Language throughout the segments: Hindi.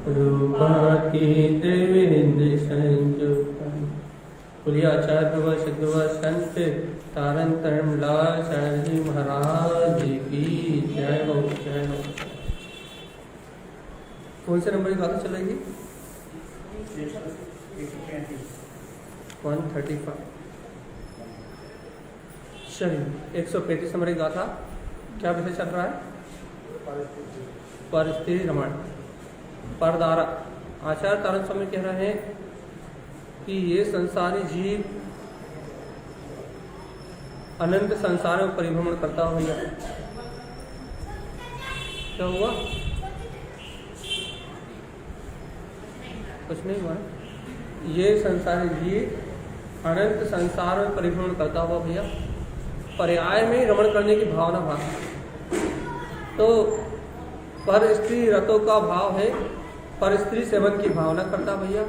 रूपाति त्रिविंद संयुक्तम। बोलिए आचार्य सिद्ध संत तारन लाचार्य जी महाराज की जय हो, जय हो। कौन से नंबर की गाथा चल रही थी? 135। चलिए 135 नंबर की गाथा। क्या विषय चल रहा है? परिस्थिति रमण परदारा। आचार्य तारण स्वामी कह रहे हैं कि ये संसारी जीव अनंत संसार में परिभ्रमण करता हुआ क्या हुआ? कुछ नहीं हुआ। ये संसारी जीव अनंत संसार में परिभ्रमण करता हुआ भैया पर्याय में रमण करने की भावना भाषा। तो पर स्त्री रतों का भाव है, पर स्त्री सेवन की भावना करता भैया,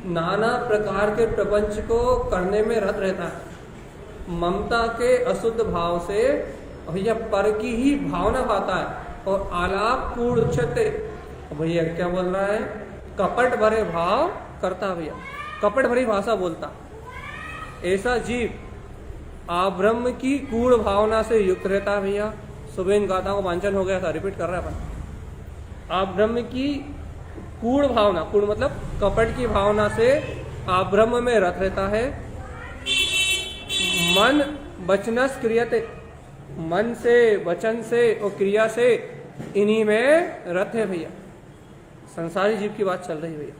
नाना प्रकार के प्रपंच को करने में रत रहता है। ममता के अशुद्ध भाव से भैया पर की ही भावना पाता है और आलाप पूर्णते भैया क्या बोल रहा है? कपट भरे भाव करता भैया, कपट भरी भाषा बोलता। ऐसा जीव आब्रह्म की कूढ़ भावना से युक्त रहता भैया। सुबह इन गाथाओं को वांचन हो गया था, रिपीट कर रहा है अपन। आब्रह्म की कूढ़ भावना, कूढ़ मतलब कपट की भावना से आब्रह्म में रत रहता है। मन वचनस क्रियते, मन से वचन से और क्रिया से इन्हीं में रत है भैया। संसारी जीव की बात चल रही है भैया।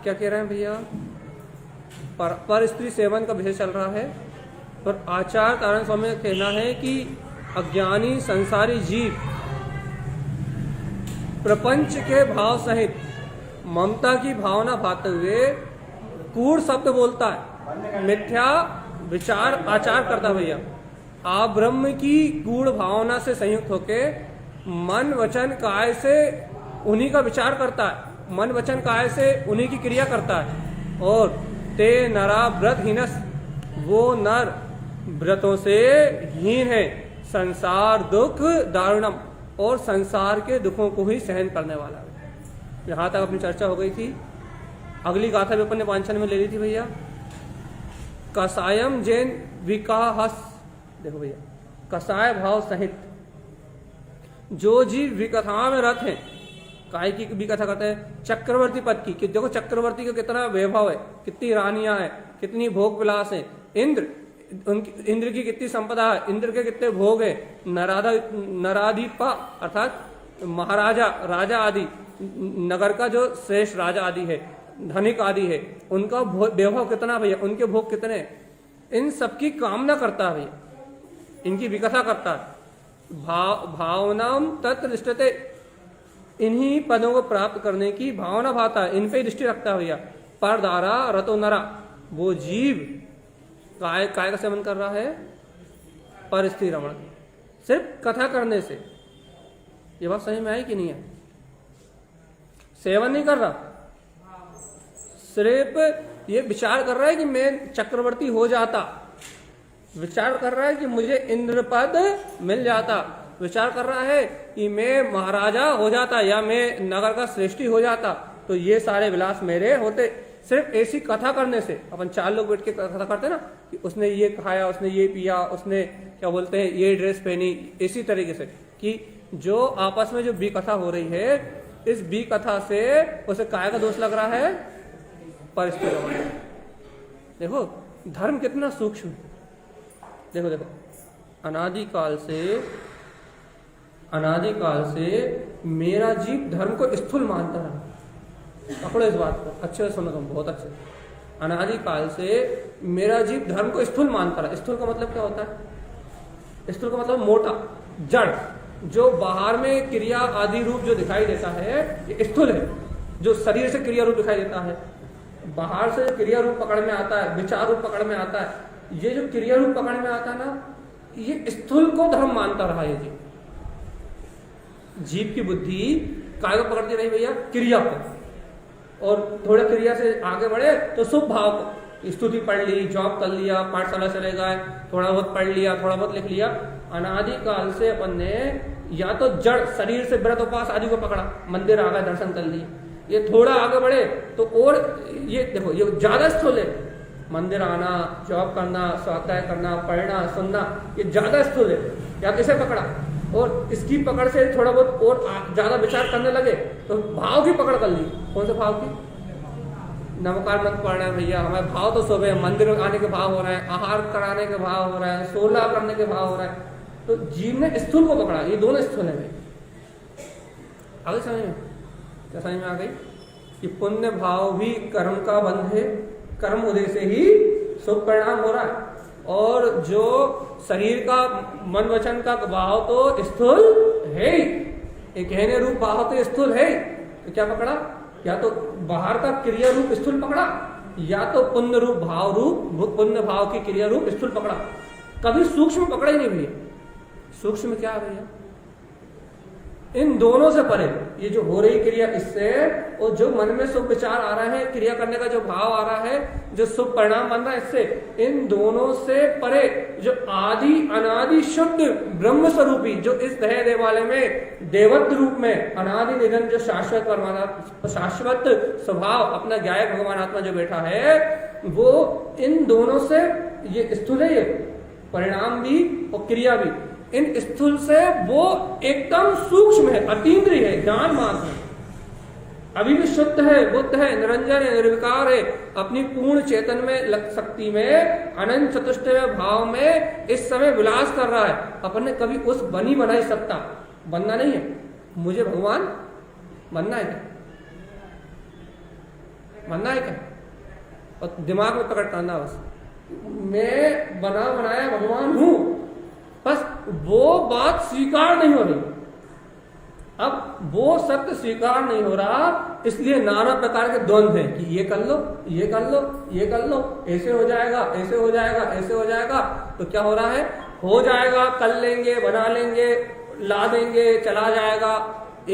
क्या कह रहे हैं भैया? पर स्त्री सेवन का विषय चल रहा है। और आचार्य तारण स्वामी का कहना है कि अज्ञानी संसारी जीव प्रपंच के भाव सहित ममता की भावना भाते हुए कूढ़ शब्द बोलता है, मिथ्या विचार आचार करता भैया। आप ब्रह्म की गूढ़ भावना से संयुक्त होके मन वचन काय से उन्हीं का विचार करता है, मन वचन काय से उन्हीं की क्रिया करता है। और ते नरा व्रत हीनस, वो नर व्रतों से हीन है। संसार दुख दारुणम, और संसार के दुखों को ही सहन करने वाला है। यहाँ तक अपनी चर्चा हो गई थी। अगली गाथा भी अपन ने वांछन में ले ली थी भैया। कसायम जैन विकाहस, देखो भैया, कसाय भाव सहित जो जीव विकथा में रत है, काय की विकथा करते हैं? चक्रवर्ती पद की। कि देखो चक्रवर्ती का कितना वैभव है, कितनी रानियां हैं, कितनी भोग विलास है। इंद्र की कितनी संपदा है, इंद्र के कितने भोग है। नराधिपा अर्थात महाराजा, राजा आदि, नगर का जो श्रेष्ठ राजा आदि है, धनिक आदि है, उनका वैभव कितना भैया, उनके भोग कितने, इन सबकी कामना करता है भैया, इनकी विकथा करता है। भावनाम तत्र दृष्टते, इन्हीं पदों को प्राप्त करने की भावना भाता है, इन पे दृष्टि रखता है भैया। पर दारा रतो नरा, वो जीव काय का सेवन कर रहा है? पर स्त्री रमण, सिर्फ कथा करने से। ये बात समझ में आई कि नहीं है? सेवन नहीं कर रहा, सिर्फ ये विचार कर रहा है कि मैं चक्रवर्ती हो जाता, विचार कर रहा है कि मुझे इंद्र पद मिल जाता, विचार कर रहा है कि मैं महाराजा हो जाता या मैं नगर का श्रेष्ठी हो जाता, तो ये सारे विलास मेरे होते। सिर्फ ऐसी कथा करने से, अपन 4 लोग बैठ के कथा करते ना कि उसने ये खाया, उसने ये पिया, उसने क्या बोलते हैं ये ड्रेस पहनी, इसी तरीके से कि जो आपस में जो बी कथा हो रही है, इस बी कथा से उसे काय का दोष लग रहा है? परिस्थिति। देखो धर्म कितना सूक्ष्म है। देखो देखो अनादिकाल से मेरा जीव धर्म को स्थूल मानता रहा। पकड़ो इस बात को अच्छे से सुनो तुम, बहुत अच्छे। अनादिकाल से मेरा जीव धर्म को स्थूल मानता रहा। स्थूल का मतलब क्या होता है? स्थूल का मतलब मोटा, जड़, जो बाहर में क्रिया आदि रूप जो दिखाई देता है ये स्थूल है। जो शरीर से क्रिया रूप दिखाई देता है, बाहर से क्रिया रूप पकड़ में आता है, विचार रूप पकड़ में आता है, ये जो क्रिया रूप पकड़ में आता है ना, ये स्थूल को धर्म मानता रहा है। जीव की बुद्धि काय को पकड़ती रही भैया? क्रिया को। और थोड़ा क्रिया से आगे बढ़े तो शुभ भाव को, स्तुति पढ़ ली, जॉब कर लिया, पाठशाला चले गए, थोड़ा बहुत पढ़ लिया, थोड़ा बहुत लिख लिया। अनादिकाल से अपन ने या तो जड़ शरीर से व्रत उपास आदि को पकड़ा, मंदिर आ गए, दर्शन कर लिए। ये थोड़ा आगे बढ़े तो और ये देखो ये ज्यादा स्थूल है, मंदिर आना, जॉब करना, स्वाध्याय करना, पढ़ना, सुनना, ये ज्यादा स्थूल है। या किसे पकड़ा और इसकी पकड़ से थोड़ा बहुत और ज्यादा विचार करने लगे तो भाव की पकड़ कर ली। कौन से भाव की? नमकार मत पढ़ना है भैया, हमारे भाव तो सुबह मंदिर में आने के भाव हो रहे हैं, आहार कराने के भाव हो रहे हैं, सोलह करने के भाव हो रहे हैं। तो जीव ने स्थूल को पकड़ा, ये दोनों स्थूल है। आगे समझ में क्या समझ में आ गई कि पुण्य भाव भी कर्म का बंध है, कर्म उदय से ही शुभ परिणाम हो रहा है। और जो शरीर का मन वचन का भाव तो स्थूल है ही, एक कहने रूप भाव तो स्थूल है ही। तो क्या पकड़ा? या तो बाहर का क्रिया रूप स्थूल पकड़ा, या तो पुण्य रूप भाव रूप पुण्य भाव की क्रिया रूप स्थूल पकड़ा। कभी सूक्ष्म पकड़ा ही नहीं भैया। सूक्ष्म क्या है भैया? इन दोनों से परे ये जो हो रही क्रिया इससे, और जो मन में शुभ विचार आ रहा है, क्रिया करने का जो भाव आ रहा है, जो शुभ परिणाम बन रहा है इससे, इन दोनों से परे जो आदि अनादि शुद्ध ब्रह्म स्वरूपी, जो इस देह देवालय में देवत्व रूप में अनादि निधन जो शाश्वत परमात्मा, शाश्वत स्वभाव अपना ज्ञायक भगवान आत्मा जो बैठा है, वो इन दोनों से ये स्थूल है, ये परिणाम भी और क्रिया भी, इन स्थूल से वो एकदम सूक्ष्म है, अतीन्द्रिय है, ज्ञान मात्र है, अभी भी शुद्ध है, बुद्ध है, निरंजन है, निर्विकार है, अपनी पूर्ण चेतन में शक्ति में अनंत चतुष्टय भाव में इस समय विलास कर रहा है। अपन ने कभी उस बनी बना ही सकता, बनना नहीं है। मुझे भगवान बनना है क्या? बनना है क्या? और दिमाग में पकड़ करना बस, मैं बना बनाया भगवान हूं, बस वो बात स्वीकार नहीं हो रही। अब वो सत्य स्वीकार नहीं हो रहा, इसलिए नाना प्रकार के द्वंद्व हैं कि ये कर लो, ये कर लो, ये कर लो, ऐसे हो जाएगा, ऐसे हो जाएगा, ऐसे हो जाएगा। तो क्या हो रहा है? हो जाएगा, कर लेंगे, बना लेंगे, ला देंगे, चला जाएगा,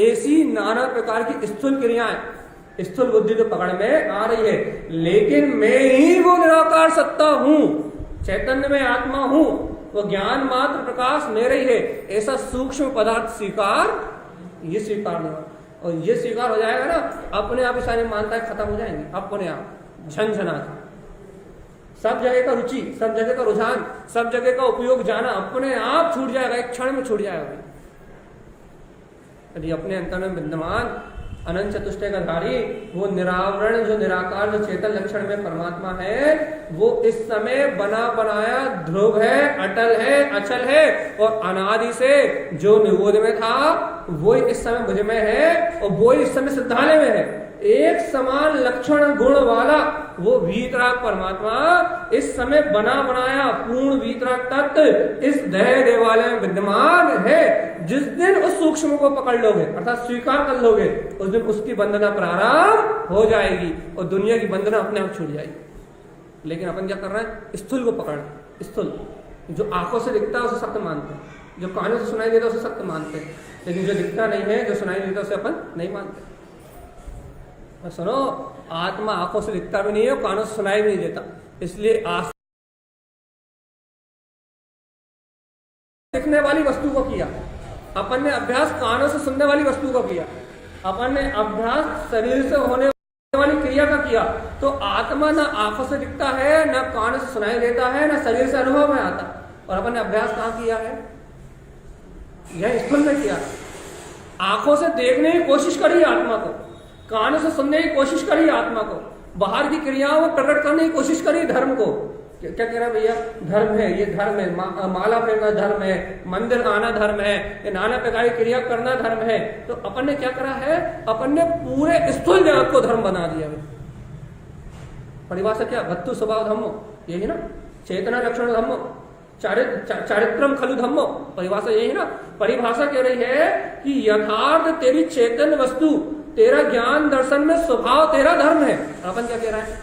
ऐसी नाना प्रकार की स्थूल क्रियाएं स्थूल बुद्धि तो पकड़ में आ रही है। लेकिन मैं ही वो निराकार सत्ता हूं, चैतन्य में आत्मा हूं, वो ज्ञान मात्र प्रकाश मेरे ही है, ऐसा सूक्ष्म पदार्थ स्वीकार, ये स्वीकार नहीं होगा। और ये स्वीकार हो जाएगा ना, अपने आप सारी मान्यताएं खत्म हो जाएंगी, अपने आप झनझना। सब जगह का रुचि, सब जगह का रुझान, सब जगह का उपयोग जाना अपने आप छूट जाएगा, एक क्षण में छूट जाएगा। यदि अपने अंतर में विद्यमान अनंत चतुष्टय का धारी, वो निरावरण जो निराकार जो चेतन लक्षण में परमात्मा है, वो इस समय बना बनाया ध्रुव है, अटल है, अचल है, और अनादि से जो निरोध में था वो इस समय मुझ में है, और वो इस समय सिद्धालय में है। एक समान लक्षण गुण वाला वो वीतराग परमात्मा इस समय बना बनाया पूर्ण वीतराग तत्व इस देह देवालय में विद्यमान है। जिस दिन उस सूक्ष्म को पकड़ लोगे अर्थात स्वीकार कर लोगे, उस दिन उसकी वंदना प्रारंभ हो जाएगी और दुनिया की वंदना अपने आप छूट जाएगी। लेकिन अपन क्या कर रहे हैं? स्थूल को पकड़, स्थूल जो आंखों से दिखता है उसे सत्य मानते हैं, जो कानों से सुनाई देता है उसे सत्य मानते हैं, लेकिन जो दिखता नहीं है, जो सुनाई देता है उसे अपन नहीं मानते। और सुनो, आत्मा आंखों से दिखता भी नहीं है और कानों से सुनाई भी नहीं देता, इसलिए दिखने वाली वस्तु को किया अपन ने अभ्यास, कानों से सुनने वाली वस्तु को किया अपन ने अभ्यास, शरीर से होने वाली क्रिया का किया। तो आत्मा ना आंखों से दिखता है, ना कानों से सुनाई देता है, ना शरीर से अनुभव में आता, और अपन ने अभ्यास कहाँ किया है? यह स्थूल में किया। आंखों से देखने की कोशिश करी आत्मा को, कानों से सुनने की कोशिश करी आत्मा को, बाहर की क्रियाओं को प्रकट करने की कोशिश करी धर्म को। क्या कह रहा है भैया? धर्म है, ये धर्म है, माला पहनना धर्म है, मंदिर आना धर्म है, ये नाना प्रकार की क्रिया करना धर्म है। तो अपन ने क्या करा है? अपन ने पूरे स्थूल जगत को धर्म बना दिया। परिभाषा क्या? वस्तु स्वभाव धम्मो, यही ना, चेतना लक्षण धम्मो, चारित्रम खलु धम्मो, परिभाषा यही ना। परिभाषा कह रही है कि यथार्थ तेरी चेतन वस्तु, तेरा ज्ञान दर्शन में स्वभाव तेरा धर्म है। अपन क्या कह रहा है?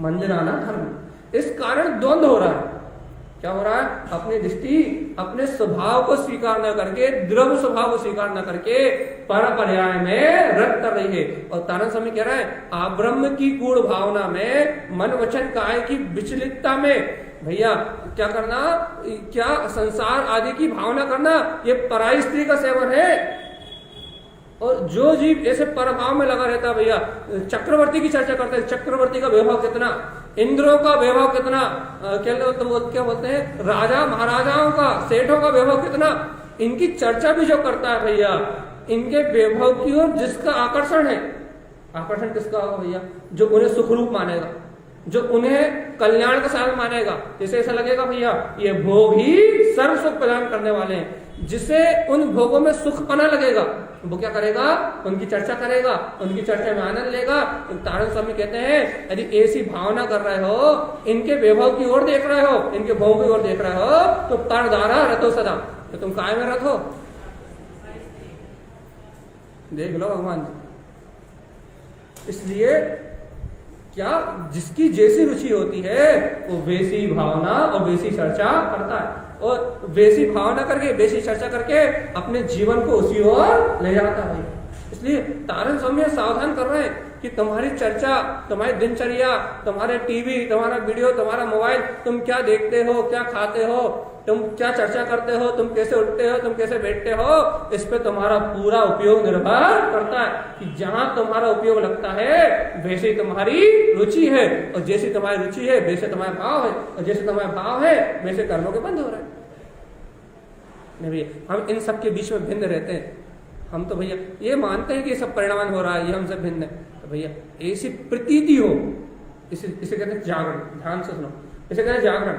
मंदिर आना धर्म। इस कारण द्वंद हो रहा है। क्या हो रहा है? अपनी दृष्टि अपने स्वभाव को स्वीकार न करके, द्रव्य स्वभाव को स्वीकार न करके पर पर्याय में रत कर रही है। और तारण स्वामी कह रहा है, आब्रह्म की गूढ़ भावना में, मन वचन काय की विचलितता में भैया क्या करना, क्या संसार आदि की भावना करना, ये पराई स्त्री का सेवन है। और जो जीव ऐसे परभाव में लगा रहता है भैया, चक्रवर्ती की चर्चा करते हैं, चक्रवर्ती का वैभव कितना, इंद्रों का वैभव कितना, क्या बोलते हैं, राजा महाराजाओं का, सेठों का वैभव कितना, इनकी चर्चा भी जो करता है भैया, इनके वैभव की ओर जिसका आकर्षण है, आकर्षण किसका होगा भैया, जो उन्हें सुखरूप मानेगा, जो उन्हें कल्याण का साधन मानेगा, जिसे ऐसा लगेगा भैया ये भोग ही सर्व सुख प्रदान करने वाले हैं, जिसे उन भोगों में सुख पना लगेगा, वो क्या करेगा, उनकी चर्चा करेगा, उनकी चर्चा में आनंद लेगा। तारण स्वामी कहते हैं यदि ऐसी भावना कर रहे हो, इनके वैभव की ओर देख रहे हो, इनके भोग की ओर देख रहे हो, तो तरदारा रतो सदा, तो तुम काय में रथ हो, देख लो भगवान जी। इसलिए क्या जिसकी जैसी रुचि होती है वो वैसी भावना और वैसी चर्चा करता है, और वैसी भावना करके वैसी चर्चा करके अपने जीवन को उसी ओर ले जाता है। इसलिए तारण स्वामी सावधान कर रहे हैं कि तुम्हारी चर्चा, तुम्हारी दिनचर्या, तुम्हारे टीवी, तुम्हारा वीडियो, तुम्हारा मोबाइल, तुम क्या देखते हो, क्या खाते हो, तुम क्या चर्चा करते हो, तुम कैसे उठते हो, तुम कैसे बैठते हो, इस पे तुम्हारा पूरा उपयोग निर्भर करता है। कि जहां तुम्हारा उपयोग लगता है वैसे तुम्हारी रुचि है, और जैसी तुम्हारी रुचि है वैसे तुम्हारा भाव है, और जैसे तुम्हारा भाव है वैसे कर्मों के बंद हो रहे हैं। नहीं भैया, हम इन सब के बीच में भिन्न रहते हैं। हम तो भैया ये मानते हैं कि ये सब परिणाम हो रहा है, ये हमसे भिन्न है, तो भैया ऐसी प्रतीति हो, इसे कहते हैं जागरण। ध्यान से सुनो, इसे कहते हैं जागरण।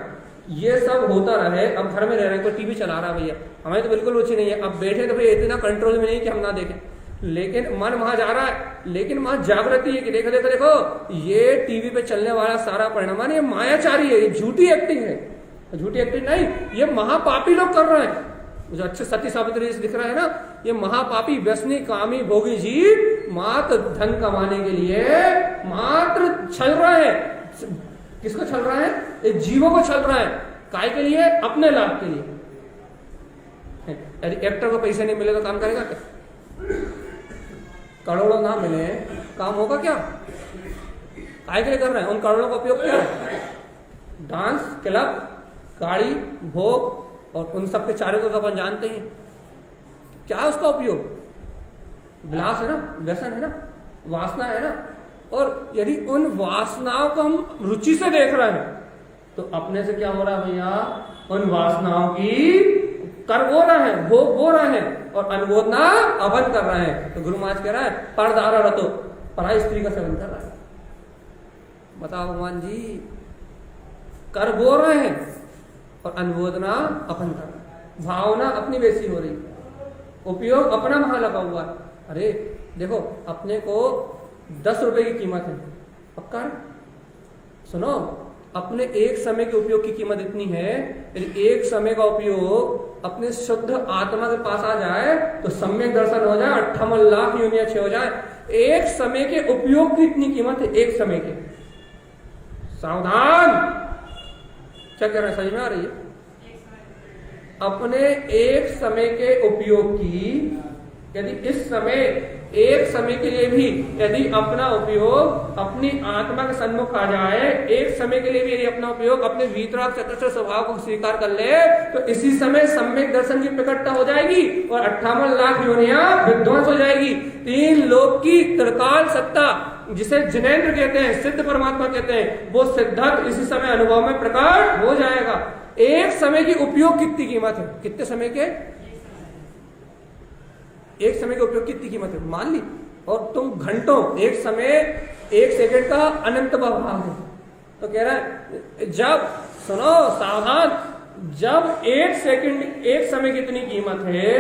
ये सब होता रहे, अब घर में रह रहे हैं, कोई टीवी चला रहा है भैया, हमें तो बिल्कुल रुचि नहीं है, अब बैठे तो भैया इतना कंट्रोल में नहीं कि हम ना देखें, लेकिन मन वहां जा रहा है, लेकिन वहां जागृति है कि देखो देखो देखो ये टीवी पे चलने वाला सारा परिणाम ये मायाचारी है, ये झूठी एक्टिंग है, झूठी एक्टिंग नहीं, ये महापापी लोग कर रहे हैं। जो अच्छे सती सावित्री दिख रहा है ना, ये महापापी व्यसनी कामी भोगी जीव मात्र धन कमाने के लिए मात्र छल रहा है। किसको छल रहा है? एक जीवों को छल रहा है। काय के लिए? अपने लाभ के लिए। यदि एक्टर को पैसे नहीं मिले तो काम करेगा क्या? करोड़ों ना मिले काम होगा क्या? काय के लिए कर रहे हैं? उन करोड़ों का उपयोग क्या है? डांस क्लब, गाड़ी, भोग और उन सब के चारों को तो अपन जानते हैं क्या है उसका उपयोग। विलास है ना, व्यसन है ना, वासना है ना। और यदि उन वासनाओं को हम रुचि से देख रहे हैं तो अपने से क्या हो रहा है भैया? उन वासनाओं की कर वो रहे हैं, भोग वो रहे हैं और अनुमोदना अवन कर रहे हैं। तो गुरु महाराज कह रहा है परदारा रतो, पराई स्त्री का सेवन कर रहा है। बताओ भगवान जी, कर वो रहे हैं और अनुमोदना अपन कर रहे हैं। भावना अपनी वैसी हो रही, उपयोग अपना वहां लगा हुआ है। अरे देखो, अपने को 10 रुपए की कीमत है, पक्का है? सुनो, अपने एक समय के उपयोग की कीमत इतनी है, यदि एक समय का उपयोग अपने शुद्ध आत्मा के पास आ जाए तो सम्यक दर्शन हो जाए, 58 लाख योनियां अच्छे हो जाए। एक समय के उपयोग की इतनी कीमत है, एक समय के। सावधान, क्या कह रहे हैं? समझ में आ रही है? अपने एक समय के उपयोग की, यदि इस समय एक समय के लिए भी यदि अपना उपयोग अपनी आत्मा के सन्मुख आ जाए, एक समय के लिए भी यदि अपना उपयोग अपने वीतराग चतुर्थ स्वभाव को स्वीकार कर ले, तो इसी समय सम्यक दर्शन की प्रकटता हो जाएगी और 58 लाख योनियां विध्वंस हो जाएगी। 3 लोक की त्रिकाल सत्ता, जिसे जिनेन्द्र कहते हैं, सिद्ध परमात्मा कहते हैं, वो सिद्धार्थ इसी समय अनुभव में प्रकट हो जाएगा। एक समय की उपयोग कितनी कीमत है? कितने समय के? एक समय के उपयोग कितनी कीमत है मान ली। और तुम घंटों, एक समय, एक सेकंड का अनंत भाव है। तो कह रहा है जब, सुनो सावधान, जब एक सेकंड, एक समय की इतनी कीमत है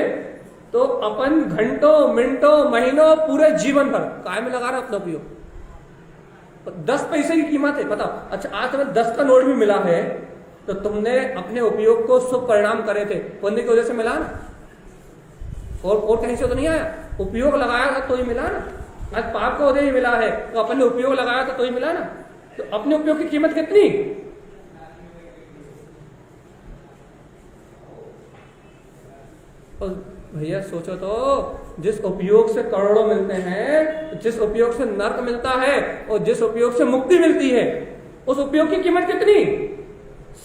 तो अपन घंटों, मिनटों, महीनों, पूरे जीवन भर काय में लगा रहा अपना उपयोग। 10 पैसे की कीमत है, बताओ। अच्छा, आज तुम्हें 10 का नोट भी मिला है तो तुमने अपने उपयोग को शुभ परिणाम करे थे, पुण्य की वजह से मिला ना, और कहीं से तो नहीं आया। उपयोग लगाया था तो ही मिला ना। आज पाप का उदय ही मिला है तो अपन ने उपयोग लगाया था तो ही मिला ना। तो अपने उपयोग की कीमत कितनी? और भैया सोचो तो, जिस उपयोग से करोड़ों मिलते हैं, जिस उपयोग से नर्क मिलता है और जिस उपयोग से मुक्ति मिलती है, उस उपयोग की कीमत कितनी?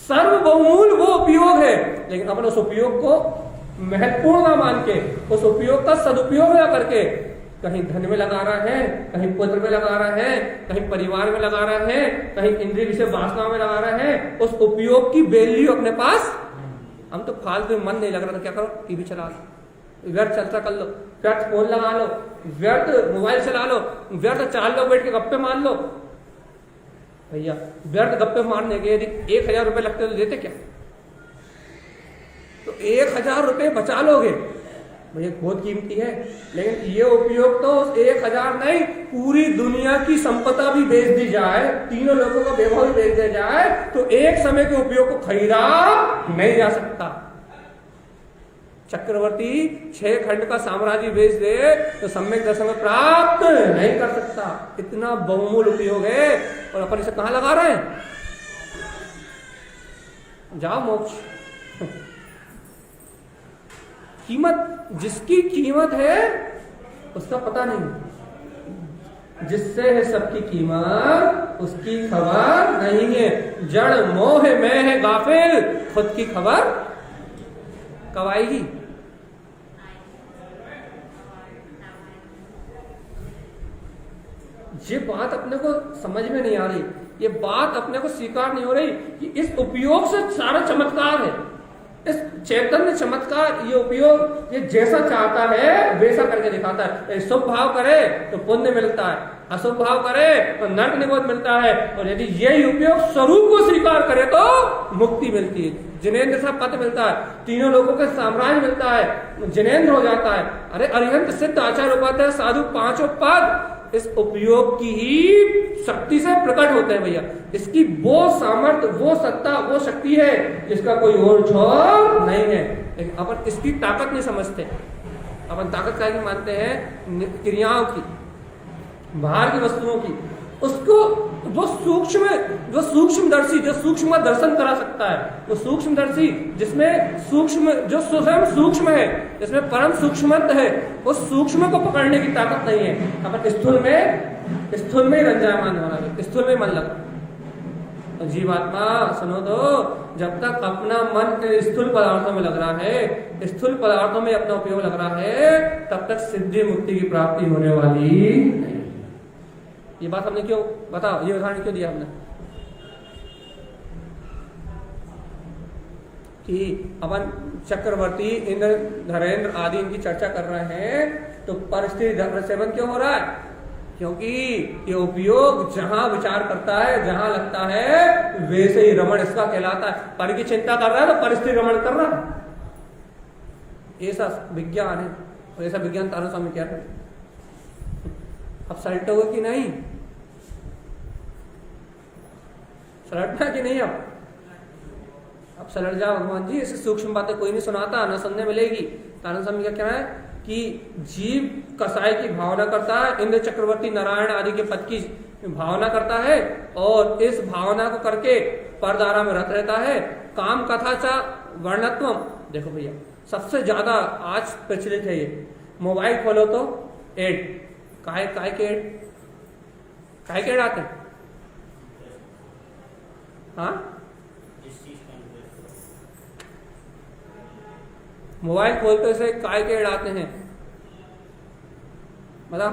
सर्वबहुमूल्य वो उपयोग है, लेकिन अपन उस उपयोग को महत्वपूर्ण ना मान के, उस उपयोग का सदुपयोग ना करके कहीं धन में लगा रहा है, कहीं पुत्र में लगा रहा है, कहीं परिवार में लगा रहा है, कहीं इंद्रिय विषय वासना में लगा रहा है। उस उपयोग की वैल्यू अपने पास, हम तो फालतू में मन नहीं लग रहा, तो क्या करो, टीवी चला लो, व्यर्थ चर्चा कर लो, व्यर्थ फोन लगा लो, व्यर्थ मोबाइल चला लो, व्यर्थ 4 लोग बैठ के गप्पे मार लो। भैया व्यर्थ गप्पे मारने के यदि 1000 रुपए लगते तो देते क्या? तो 1000 रुपए बचा लोगे भैया, बहुत कीमती है। लेकिन ये उपयोग तो 1000 नहीं, पूरी दुनिया की संपदा भी बेच दी जाए, तीनों लोगों का वैभव भी बेच दिया जाए, तो एक समय के उपयोग को खरीदा नहीं जा सकता। चक्रवर्ती 6 खंड का साम्राज्य बेच दे तो सम्यक दर्शन में प्राप्त नहीं कर सकता। इतना बहुमूल्य उपयोग है, और अपन इसे कहां लगा रहे हैं? जाओ मोक्ष। कीमत, जिसकी कीमत है उसका पता नहीं, जिससे है सबकी कीमत उसकी खबर नहीं है। जड़ मोह में है गाफिल, खुद की खबर कब आएगी? ये बात अपने को समझ में नहीं आ रही, ये बात अपने को स्वीकार नहीं हो रही कि इस उपयोग से सारा चमत्कार है। इस चैतन्य चमत्कार, ये उपयोग, ये जैसा चाहता है वैसा करके दिखाता है। शुभ भाव करे तो पुण्य मिलता है, अशुभ भाव करे तो नरक निबोध मिलता है, और यदि यही उपयोग स्वरूप को स्वीकार करे तो मुक्ति मिलती है, जिनेन्द्र सा पद मिलता है, तीनों लोगों का साम्राज्य मिलता है, जिनेन्द्र हो जाता है। अरे अरिहंत सिद्ध आचार्य उपाध्याय साधु 5 पद इस उपयोग की ही शक्ति से प्रकट होते हैं भैया। इसकी वो सामर्थ्य, वो सत्ता, वो शक्ति है जिसका कोई और छोर नहीं है। लेकिन अपन इसकी ताकत नहीं समझते, अपन ताकत क्या मानते हैं? क्रियाओं की, बाहर की वस्तुओं की। उसको वो सूक्ष्मदर्शी, जो सूक्ष्म दर्शन करा सकता है, वो सूक्ष्मदर्शी जिसमें सूक्ष्म, जो स्वयं सूक्ष्म है, जिसमें परम सूक्ष्मत्व है, उस सूक्ष्म को पकड़ने की ताकत नहीं है। अपन स्थूल में ही रंजायमान हो रहा है, स्थूल में मन लगा। तो जीवात्मा सुनो तो, जब तक अपना मन स्थूल पदार्थों में लग रहा है, स्थूल पदार्थों में अपना उपयोग लग रहा है, तब तक सिद्धि मुक्ति की प्राप्ति होने वाली नहीं। ये बात हमने क्यों, बताओ, ये उदाहरण क्यों दिया हमने? कि अपन चक्रवर्ती, इंद्र, धरेंद्र आदि इनकी चर्चा कर रहे हैं, तो परिस्थिति धर्म सेवन क्यों हो रहा है? क्योंकि ये उपयोग जहां विचार करता है, जहां लगता है, वैसे ही रमण इसका कहलाता है। पर की चिंता कर रहा है तो परिस्थिति रमण कर रहा है। ऐसा विज्ञान है, और ऐसा विज्ञान तारा स्वामी क्या है? अब सलटोगे कि नहीं? सलटना कि नहीं? अब सलट जाओ भगवान जी, ऐसी सूक्ष्म बातें कोई नहीं सुनाता, न सुनने मिलेगी। तारा स्वामी क्या कहना है कि जीव कसाई की भावना करता है, इंद्र चक्रवर्ती नारायण आदि के पद की भावना करता है, और इस भावना को करके परदारा में रत रहता है। काम कथा चा वर्णत्वम, देखो भैया सबसे ज्यादा आज प्रचलित है ये। मोबाइल खोलो तो एड, काय के एड आते हैं। हाँ, मोबाइल खोलते से काय के एड आते हैं। मतलब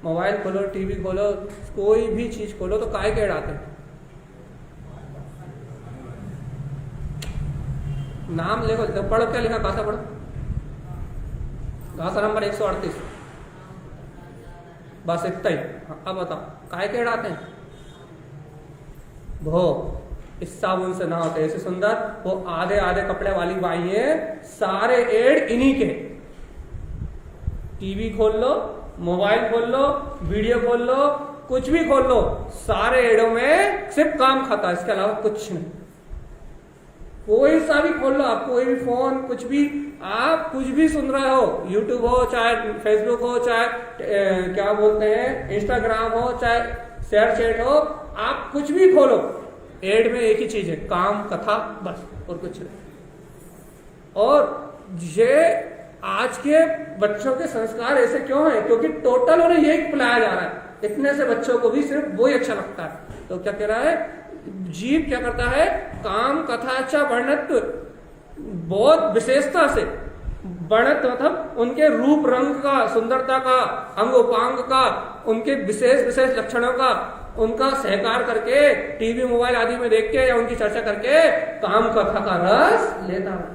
मोबाइल खोलो, टीवी खोलो, कोई भी चीज खोलो तो काय के एड आते हैं। नाम लिखो, पढ़ो, क्या लिखा, गाथा पढ़ो, गाथा नंबर 138, बस इतना ही। अब बताओ काय के एड आते हैं? भो इस साबुन से ना होते ऐसे सुंदर, वो आधे आधे कपड़े वाली बाई है, सारे एड इन्हीं के। टीवी खोल लो, मोबाइल खोल लो, वीडियो खोल लो, कुछ भी खोल लो, सारे एडों में सिर्फ काम खाता है, इसके अलावा कुछ नहीं। कोई सा भी खोल लो आप, कोई भी फोन, कुछ भी, आप कुछ भी सुन रहे हो, यूट्यूब हो, चाहे फेसबुक हो, चाहे क्या बोलते हैं इंस्टाग्राम हो, चाहे शेयर चैट हो, आप कुछ भी खोलो, एड में एक ही चीज है, काम कथा, बस, और कुछ नहीं। और ये आज के बच्चों के संस्कार ऐसे क्यों हैं? क्योंकि टोटल उन्हें यही पिलाया जा रहा है। इतने से बच्चों को भी सिर्फ वही अच्छा लगता है। तो क्या कह रहा है? जीव क्या करता है, काम कथा च वर्णत्व, बहुत विशेषता से, वर्णत्व मतलब उनके रूप रंग का, सुंदरता का, अंग उपांग का, उनके विशेष विशेष लक्षणों का, उनका सहकार करके टीवी मोबाइल आदि में देख के या उनकी चर्चा करके काम कथा का रस लेता है।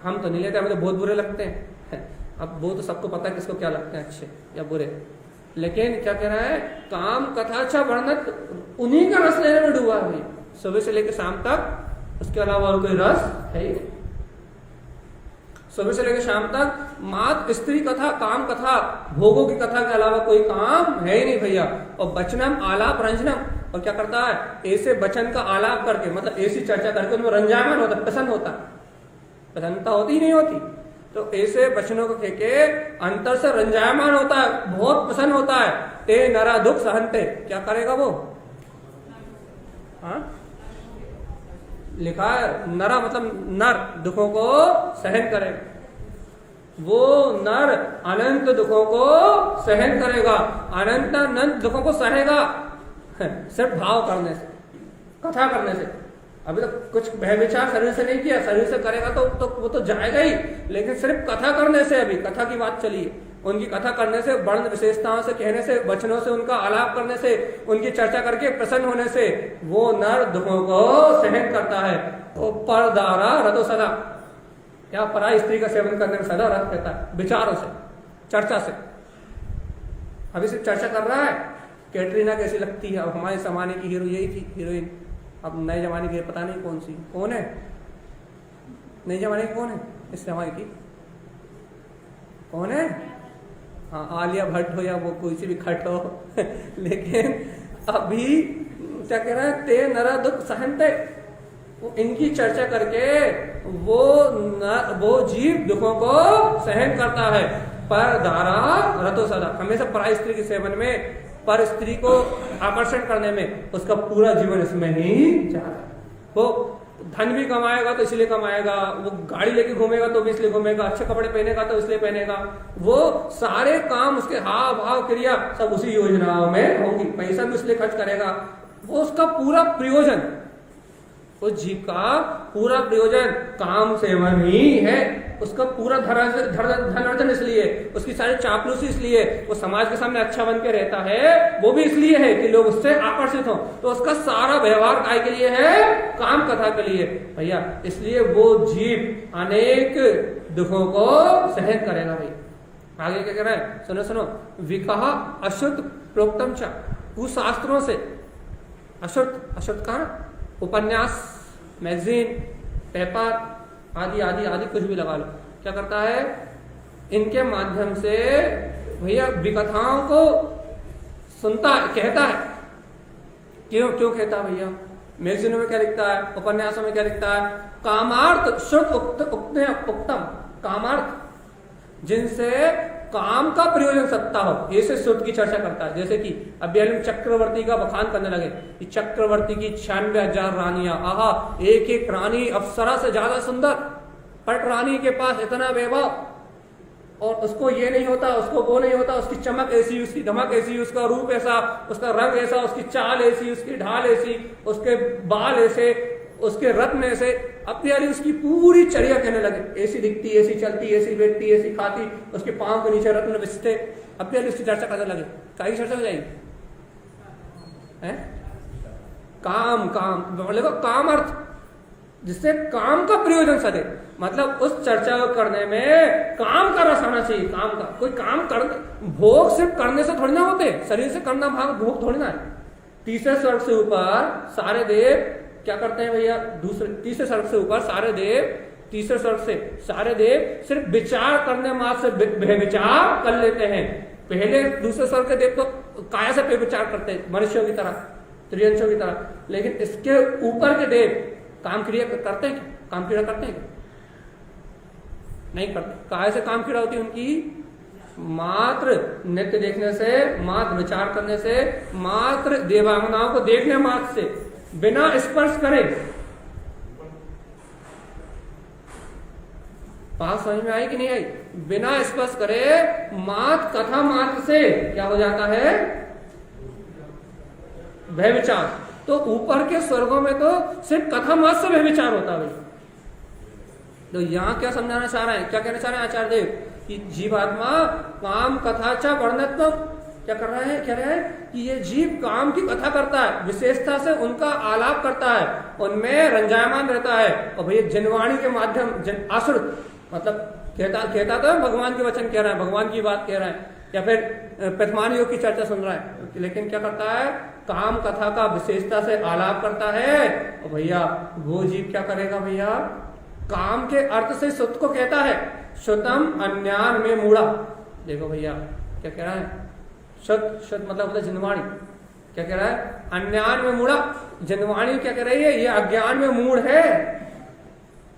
हम तो नहीं लेते, हमें तो बहुत बुरे लगते हैं। अब वो तो सबको पता है किसको क्या लगते हैं, अच्छे या बुरे। लेकिन क्या कह रहा है, काम कथा अच्छा वर्णत, उन्हीं का रस लेने में डूबा है भाई, सुबह से लेकर शाम तक, उसके अलावा और कोई रस है ही नहीं। सुबह से लेकर शाम तक मात स्त्री कथा, काम कथा, भोगों की कथा के अलावा कोई काम है ही नहीं भैया। और बचनम आलाप रंजनम, और क्या करता है, ऐसे वचन का आलाप करके, मतलब ऐसी चर्चा करके उनमें रंजामन होता, प्रसन्न होता, प्रसन्नता होती ही नहीं होती, तो ऐसे वचनों को के अंतर से रंजायमान होता है, बहुत प्रसन्न होता है। ते नरा दुख सहनते, क्या करेगा वो, हाँ लिखा है, नरा मतलब नर दुखों को सहन करेगा। वो नर अनंत दुखों को सहन करेगा, अनंत अनंत दुखों को सहेगा सिर्फ भाव करने से, कथा करने से। अभी तो कुछ विचार शरीर से नहीं किया, शरीर से करेगा तो वो तो जाएगा ही, लेकिन सिर्फ कथा करने से, अभी कथा की बात चली है, उनकी कथा करने से, वर्ण विशेषताओं से कहने से, वचनों से उनका आलाप करने से, उनकी चर्चा करके प्रसन्न होने से वो नर दुखों को सहन करता है। वो परदारा रतो सदा, क्या पराई स्त्री का सेवन करने में सदा रत रहता है, विचारों से, चर्चा से। अभी सिर्फ चर्चा कर रहा है, कैटरीना कैसी लगती है, अब हमारे जमाने की हीरो यही थी, हीरोइन। अब नए जमाने की पता नहीं कौन सी, कौन है नए जमाने की, कौन है इस जमाने की, कौन है, हाँ आलिया भट्ट हो या वो कोई सी भी खट हो लेकिन अभी क्या कह रहा है, ते नरा दुख सहनते, वो इनकी चर्चा करके वो जीव दुखों को सहन करता है। पर दारा रतो सदा, हमेशा पराई स्त्री के सेवन में, पर स्त्री को आकर्षण करने में उसका पूरा जीवन इसमें ही जा रहा है। वो धन भी कमाएगा तो इसलिए कमाएगा, वो गाड़ी लेके घूमेगा तो भी इसलिए घूमेगा, अच्छे कपड़े पहनेगा तो इसलिए पहनेगा, वो सारे काम उसके हाव भाव क्रिया सब उसी योजनाओं में होंगी, पैसा भी इसलिए खर्च करेगा। वो उसका पूरा प्रयोजन, उस जीव का पूरा प्रयोजन काम सेवन ही है। उसका पूरा धनार्जन इसलिए, उसकी सारी चापलूसी इसलिए, वो समाज के सामने अच्छा बन के रहता है, वो भी इसलिए है कि लोग उससे आकर्षित हो। तो उसका सारा व्यवहार काय के लिए है, काम कथा के लिए भैया। इसलिए वो जीव अनेक दुखों को सहन करेगा भाई। आगे क्या कह रहा है, सुनो सुनो, विकहा अशुद्ध प्रोक्तम च, कुशास्त्रों से, अशुद्ध, अशुद्ध कहा ना, उपन्यास, मैगजीन, पेपर आदि आदि आदि कुछ भी लगा लो, क्या करता है, इनके माध्यम से भैया विकथाओं को सुनता है, कहता है। क्यों क्यों कहता है भैया, मैगजीनों में क्या लिखता है, उपन्यासों में क्या लिखता है, कामार्थ शुद्ध उक्तम, कामार्थ जिनसे काम का प्रयोजन सत्ता हो, ऐसे शुद्ध की चर्चा करता है। जैसे कि अभी हम चक्रवर्ती का बखान करने लगे कि चक्रवर्ती की 96,000 रानियां, आहा, एक एक रानी अप्सरा से ज्यादा सुंदर, पट रानी के पास इतना वैभव, और उसको ये नहीं होता, उसको वो नहीं होता, उसकी चमक ऐसी, उसकी धमक ऐसी, उसका रूप ऐसा, उसका रंग ऐसा, उसकी चाल ऐसी, उसकी ढाल ऐसी, उसके बाल ऐसे, उसके रत्न ऐसे। अब यारी उसकी पूरी चर्या कहने लगे, ऐसी दिखती, ऐसी चलती, ऐसी बैठती, ऐसी खाती, उसके पांव के नीचे रत्न बिछते। अब यारी उसकी चर्चा करने लगे, क्या चर्चा हो जाएगी, है काम, काम बोलेगा काम अर्थ, जिससे काम का प्रयोजन सदे, मतलब उस चर्चा को करने में काम का रस आना चाहिए। काम का कोई काम कर, भोग सिर्फ करने से थोड़ी ना होते, शरीर से करना भाग भोग थोड़ी ना है। तीसरे स्वर्ग से ऊपर सारे देव क्या करते हैं भैया, तीसरे स्वर्ग से ऊपर सारे देव, तीसरे स्वर्ग से सारे देव सिर्फ विचार करने मात्र से विचार कर लेते हैं। पहले दूसरे स्वर्ग के देव तो काया से विचार करते हैं, मनुष्यों की तरह, त्रियंशों की तरह। लेकिन इसके ऊपर के देव काम क्रिया करते हैं, काम क्रिया करते हैं नहीं करते। काय से काम क्रिया होती है उनकी, मात्र नृत्य देखने से, मात्र विचार करने से, मात्र देवांगनाओं को देखने मात्र से, बिना स्पर्श करे। बात समझ में आई कि नहीं आई, बिना स्पर्श करे मात्र कथा मात्र से क्या हो जाता है, भय विचार। तो ऊपर के स्वर्गों में तो सिर्फ कथा मात्र से व्यभिचार होता है। तो यहाँ क्या समझाना चाह रहे हैं, क्या कहना चाह रहे हैं आचार्य देव कि जीवात्मा काम कथा चा वर्णत्व क्या कर रहे हैं, कह रहे हैं कि ये जीव काम की कथा करता है, विशेषता से उनका आलाप करता है, उनमें रंजायमान रहता है। और भैया जनवाणी के माध्यम आसुर मतलब कहता तो भगवान के वचन कह रहा है, भगवान की बात कह रहा है, या फिर प्रथमान योग की चर्चा सुन रहा है, लेकिन क्या करता है, काम कथा का विशेषता से आलाप करता है। और भैया वो जीव क्या करेगा भैया, काम के अर्थ से सुत को कहता है, श्रुतम अन्यान में मूढ़ा। देखो भैया क्या कह रहा है, शुद्ध मतलब होता है जनवाणी, क्या कह रहा है, अन्यान में मूढ़ा। जनवाणी क्या कह रही है, ये अज्ञान में मूढ़ है।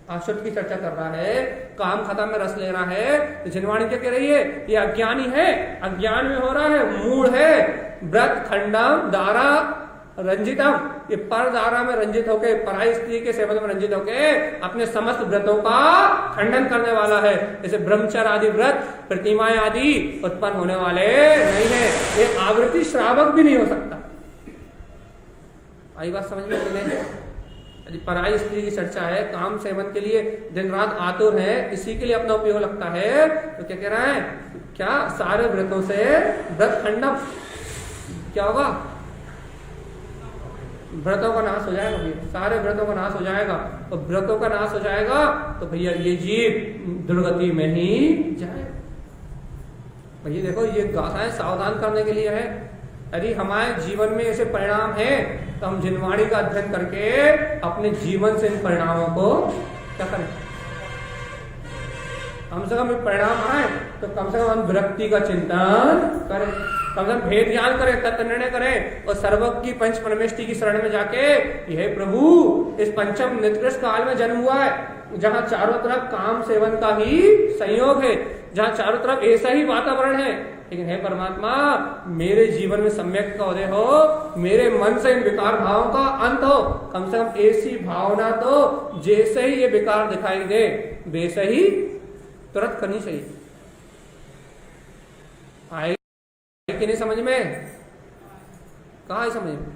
अशुद्ध की चर्चा कर रहा है, काम खत्म में रस ले रहा है, तो जनवाणी क्या कह रही है, ये अज्ञानी है, अज्ञान में हो रहा है, मूढ़ है। व्रत खंडम दारा रंजितम, ये पर दारा में रंजित होके, पराई स्त्री के सेवन में रंजित होके अपने समस्त व्रतों का खंडन करने वाला है। जैसे ब्रह्मचर्य आदि व्रत, प्रतिमाएं आदि उत्पन्न होने वाले नहीं है, ये आवृत्ति श्रावक भी नहीं हो सकता। आई बात समझ में कि नहीं? यदि पराई स्त्री की चर्चा है, काम सेवन के लिए दिन रात आतुर है, इसी के लिए अपना उपयोग लगता है, तो क्या कह रहा है, क्या सारे व्रतों से व्रत खंडम क्या होगा, व्रतों का नाश हो जाएगा भैया, सारे व्रतों का नाश हो जाएगा। और व्रतों का नाश हो जाएगा तो भैया ये जीव दुर्गति में ही जाएगा। भैया देखो ये गाथाएं सावधान करने के लिए है। यदि हमारे जीवन में ऐसे परिणाम है तो हम जिनवाणी का अध्ययन करके अपने जीवन से इन परिणामों को क्या करें, कम से कम परिणाम आए तो कम से कम हम विरक्ति का चिंतन करें, कम से कम भेद ज्ञान करें, तत्व निर्णय करें, और सर्वज्ञ की पंच परमेष्टि की शरण में जाके, यह प्रभु इस पंचम निकृष्ट काल में जन्म हुआ है, जहाँ चारों तरफ काम सेवन का ही संयोग है, जहाँ चारों तरफ ऐसा ही वातावरण है, लेकिन हे परमात्मा मेरे जीवन में सम्यक का उदय हो, मेरे मन से इन विकार भावों का अंत हो। कम से कम ऐसी भावना तो जैसे ही ये विकार दिखाई दे वैसे ही तुरंत करनी चाहिए। आए कि नहीं समझ में, कहा है समझ में,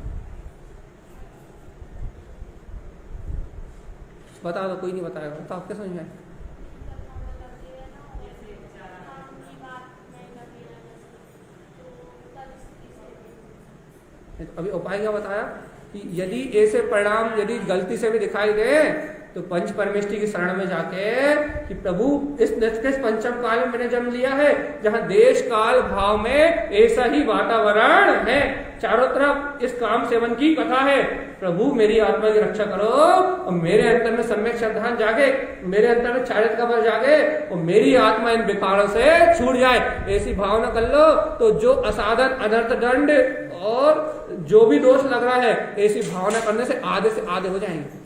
बता दो, कोई नहीं बताएगा, बताओ क्या समझ में। तो अभी उपाय क्या बताया कि यदि ऐसे परिणाम यदि गलती से भी दिखाई दे तो पंच परमेष्टि की शरण में जाके कि प्रभु इस निष्कृष्ट पंचम काल में मैंने जन्म लिया है, जहाँ देश काल भाव में ऐसा ही वातावरण है, चारों तरफ इस काम सेवन की कथा है, प्रभु मेरी आत्मा की रक्षा करो और मेरे अंतर में सम्यक श्रद्धान जागे, मेरे अंतर में चारित्र का बल जागे और मेरी आत्मा इन विकारों से छूट जाए, ऐसी भावना कर लो। तो जो असाधन अनर्थ दंड और जो भी दोष लग रहा है, ऐसी भावना करने से आधे हो जाएंगे।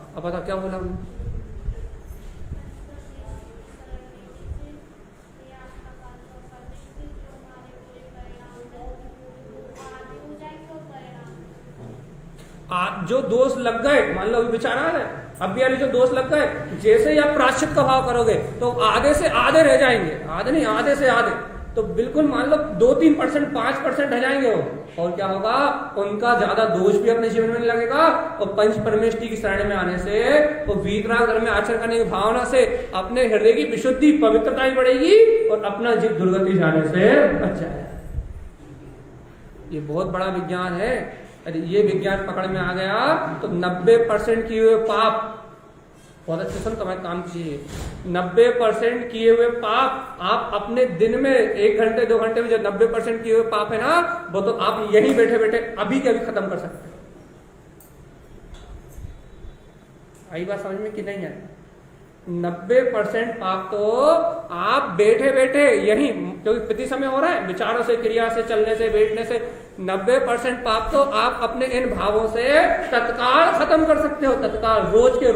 अब बता क्या बोला हमने, जो दोष लग गए, मान लो अभी विचार आ रहा है, अभी वाले जो दोष लग गए, जैसे ही आप प्रायश्चित का भाव करोगे तो आधे से आधे रह जाएंगे, आधे नहीं आधे से आधे, तो बिल्कुल मान लो 2-3%, 5% रह जाएंगे वो, और क्या होगा, उनका ज्यादा दोष भी अपने जीवन में नहीं लगेगा, और पंच परमेष्टि की शरण में आने से वो वीतराग धर्म में आचरण करने की भावना से अपने हृदय की विशुद्धि पवित्रता ही बढ़ेगी और अपना जीव दुर्गति जाने से बच जाएगा। ये बहुत बड़ा विज्ञान है। यदि ये विज्ञान पकड़ में आ गया तो 90% किए हुए पाप, बहुत अच्छे सुन, तुम्हारे काम कीजिए, 90% किए हुए पाप आप अपने दिन में 1 घंटे 2 घंटे में जो 90% किए हुए पाप है ना, वो तो आप यहीं बैठे बैठे अभी के अभी खत्म कर सकते हैं। आई बात समझ में कि नहीं है? 90% पाप तो आप बैठे बैठे यहीं, क्योंकि प्रति समय हो रहा है, विचारों से, क्रिया से, चलने से, बैठने से, 90% पाप तो आप अपने इन भावों से तत्काल खत्म कर सकते हो, तत्काल, रोज के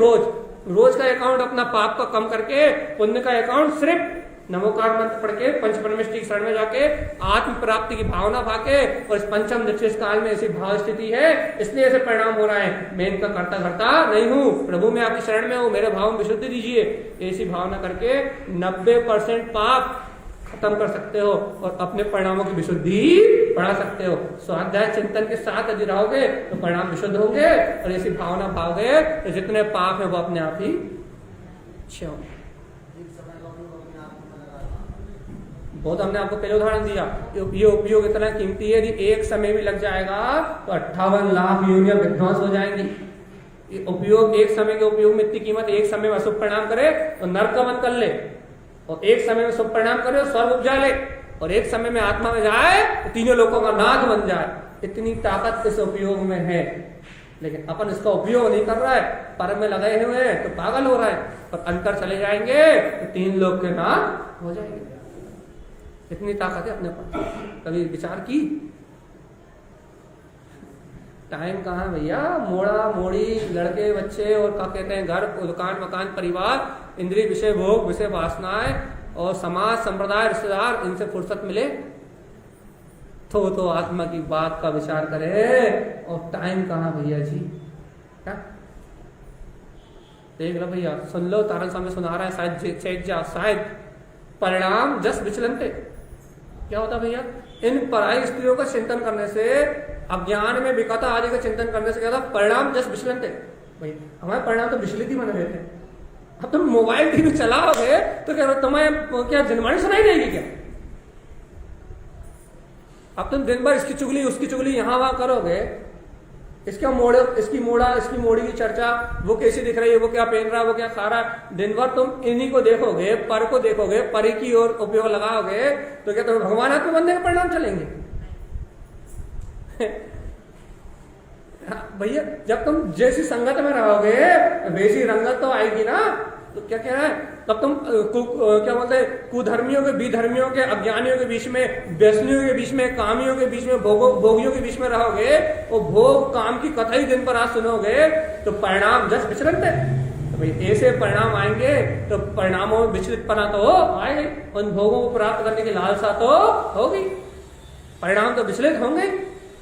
रोज का अकाउंट अपना पाप का कम करके पुण्य का अकाउंट सिर्फ नमोकार मंत्र पढ़ के पंच परमेष्टि की शरण में जाके आत्म प्राप्ति की भावना भाके, और इस पंचम निष्कृष्ट काल में ऐसी भाव स्थिति है, इसलिए ऐसे परिणाम हो रहा है, मैं इनका करता करता नहीं हूँ, प्रभु मैं आपकी शरण में हूँ, मेरे भाव में विशुद्धि दीजिए, ऐसी भावना करके 90% पाप खत्म कर सकते हो और अपने परिणामों की विशुद्धि बढ़ा सकते हो। स्वाध्याय चिंतन के साथ यदि रहोगे तो परिणाम विशुद्ध होंगे और ऐसी भावना भाओगे तो जितने पाप है वो अपने आप ही अच्छे होंगे। बहुत हमने आपको पहले उदाहरण दिया, ये उपयोग इतना कीमती है, यदि एक समय भी लग जाएगा तो 58 लाख योनियां विध्वंस हो जाएंगी। उपयोग, एक समय के उपयोग में इतनी कीमत, एक समय में अशुभ परिणाम करे तो नरक का मन कर ले, और एक समय में शुभ परिणाम करे और स्वर्ग उपजा ले, और एक समय में आत्मा में जाए तो तीनों लोगों का नाथ बन जाए। इतनी ताकत इस उपयोग में है, लेकिन अपन इसका उपयोग नहीं कर रहा है, पर में लगे हुए हैं तो पागल हो रहा है, पर अंतर चले जाएंगे तो 3 लोग के नाथ हो जाएंगे। इतनी ताकत है अपने पास, कभी विचार की? टाइम कहाँ भैया, मोड़ा मोड़ी, लड़के बच्चे और क्या कहते हैं, घर दुकान मकान परिवार, इंद्रिय विषय भोग विषय वासनाएं और समाज संप्रदाय रिश्तेदार, इनसे फुर्सत मिले तो आत्मा की बात का विचार करे। और टाइम कहाँ भैया जी, क्या देख लो भैया, सुन लो, तारण स्वामी सुना रहा है शायद परिणाम जस विचलनते। क्या होता भैया, इन पराई स्त्रियों का चिंतन करने से, अज्ञान में विकता आदि का चिंतन करने से क्या होता, परिणाम जस विचलनते। भाई हमारे परिणाम तो विचलित ही बने रहते हैं। अब तुम मोबाइल टीवी चलाओगे तो क्या तुम्हें क्या जनवाणी सुनाई देगी क्या? अब तुम दिन भर इसकी चुगली उसकी चुगली यहां वहां करोगे, इसकी मोड़ी की चर्चा, वो कैसी दिख रही है, वो क्या पहन रहा है, वो क्या खा रहा है, दिन भर तुम इन्हीं को देखोगे, पर को देखोगे, परी की ओर उपयोग लगाओगे तो क्या तुम्हें भगवान आत्मा बनने के परिणाम चलेंगे? भैया जब तुम जैसी संगत में रहोगे वैसी रंगत तो आएगी ना। तो क्या कह रहा है, तब तुम क्या बोलते हैं, कुधर्मियों के, विधर्मियों के, अज्ञानियों के बीच में, व्यसनियों के बीच में, कामियों के बीच में, भोगियों के बीच में रहोगे और भोग काम की कथा ही दिन पर आज सुनोगे तो परिणाम जस विचलित है। तो भाई ऐसे परिणाम आएंगे तो परिणामों में विचलितपना तो आएगा, उन भोगों को प्राप्त करने की लालसा तो होगी, परिणाम तो विचलित होंगे।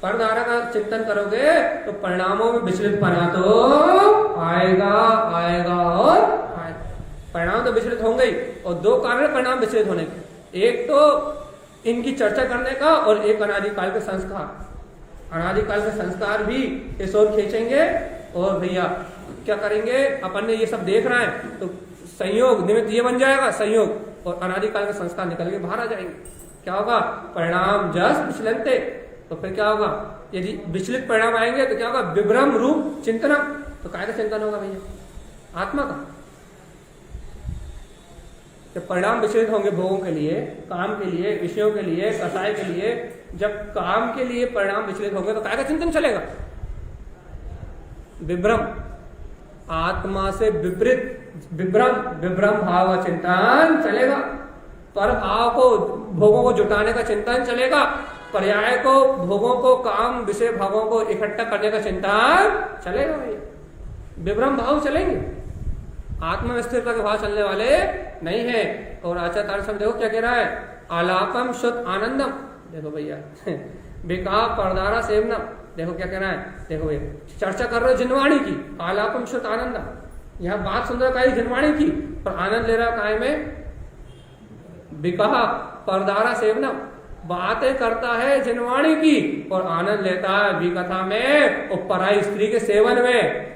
परधारा का चिंतन करोगे तो परिणामों में विचलितपना तो आएगा और परिणाम तो विचलित होंगे ही। और 2 कारण परिणाम विचलित होने के, एक तो इनकी चर्चा करने का और एक अनादिकाल के संस्कार। अनादिकाल के संस्कार भी इस ओर खींचेंगे और भैया क्या करेंगे, अपन ने ये सब देख रहा है तो संयोग निमित्त ये बन जाएगा संयोग, और अनादिकाल के संस्कार निकल के बाहर आ जाएंगे। क्या होगा, परिणाम जस विचलनते। तो फिर क्या होगा, यदि विचलित परिणाम आएंगे तो क्या होगा, विभ्रम रूप चिंतना। तो काय का चिंतन होगा भैया, आत्मा का। जब परिणाम विचलित होंगे भोगों के लिए, काम के लिए, विषयों के लिए, कसाय के लिए, जब काम के लिए परिणाम विचलित होंगे तो काय का चिंतन चलेगा, विभ्रम, आत्मा से विपरीत विभ्रम भाव का चिंतन चलेगा, पर भाव को, भोगों को जुटाने का चिंतन चलेगा, पर्याय को, भोगों को, काम विषय भावों को इकट्ठा करने का चिंतन चलेगा भैया, विभ्रम भाव चलेंगे, आत्मा में स्थिरता के भाव चलने वाले नहीं है। और आचार्य तारण स्वामी देखो क्या कह रहा है, आलापम शुद्ध आनंदम। देखो भैया विका परदारा सेवनम, देखो क्या कह रहा है, देखो भैया चर्चा कर रहे हो जिनवाणी की, आलापम शुद्ध आनंदम, यहाँ बात सुन रहा है जिनवाणी की, पर आनंद ले रहा है काय में, विका परदारा सेवनम, बातें करता है जिनवाणी की और आनंद लेता है विकथा में और पराई स्त्री के सेवन में।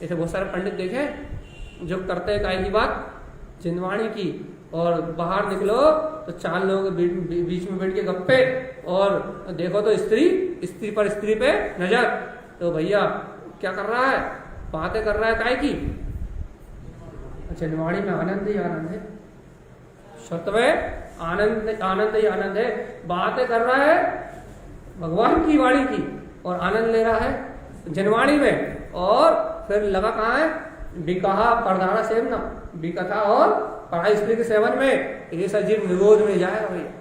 ऐसे बहुत सारे पंडित देखे जो करते हैं काय की बात, जिनवाणी की, और बाहर निकलो तो 4 लोगों के बीच में बैठ के गप्पे, और देखो तो स्त्री पर स्त्री पे नजर। तो भैया क्या कर रहा है, बातें कर रहा है काय की, जिनवाणी में आनंद ही आनंद है, सत्य में आनंद ही आनंद है, बातें कर रहा है भगवान की वाणी की और आनंद ले रहा है जिनवाणी में। और फिर लगा कहाँ है, विकहा परदारा सेवना, विकथा और पढ़ाई स्त्री के सेवन में, ये सजीव निरोध में जाएगा भैया।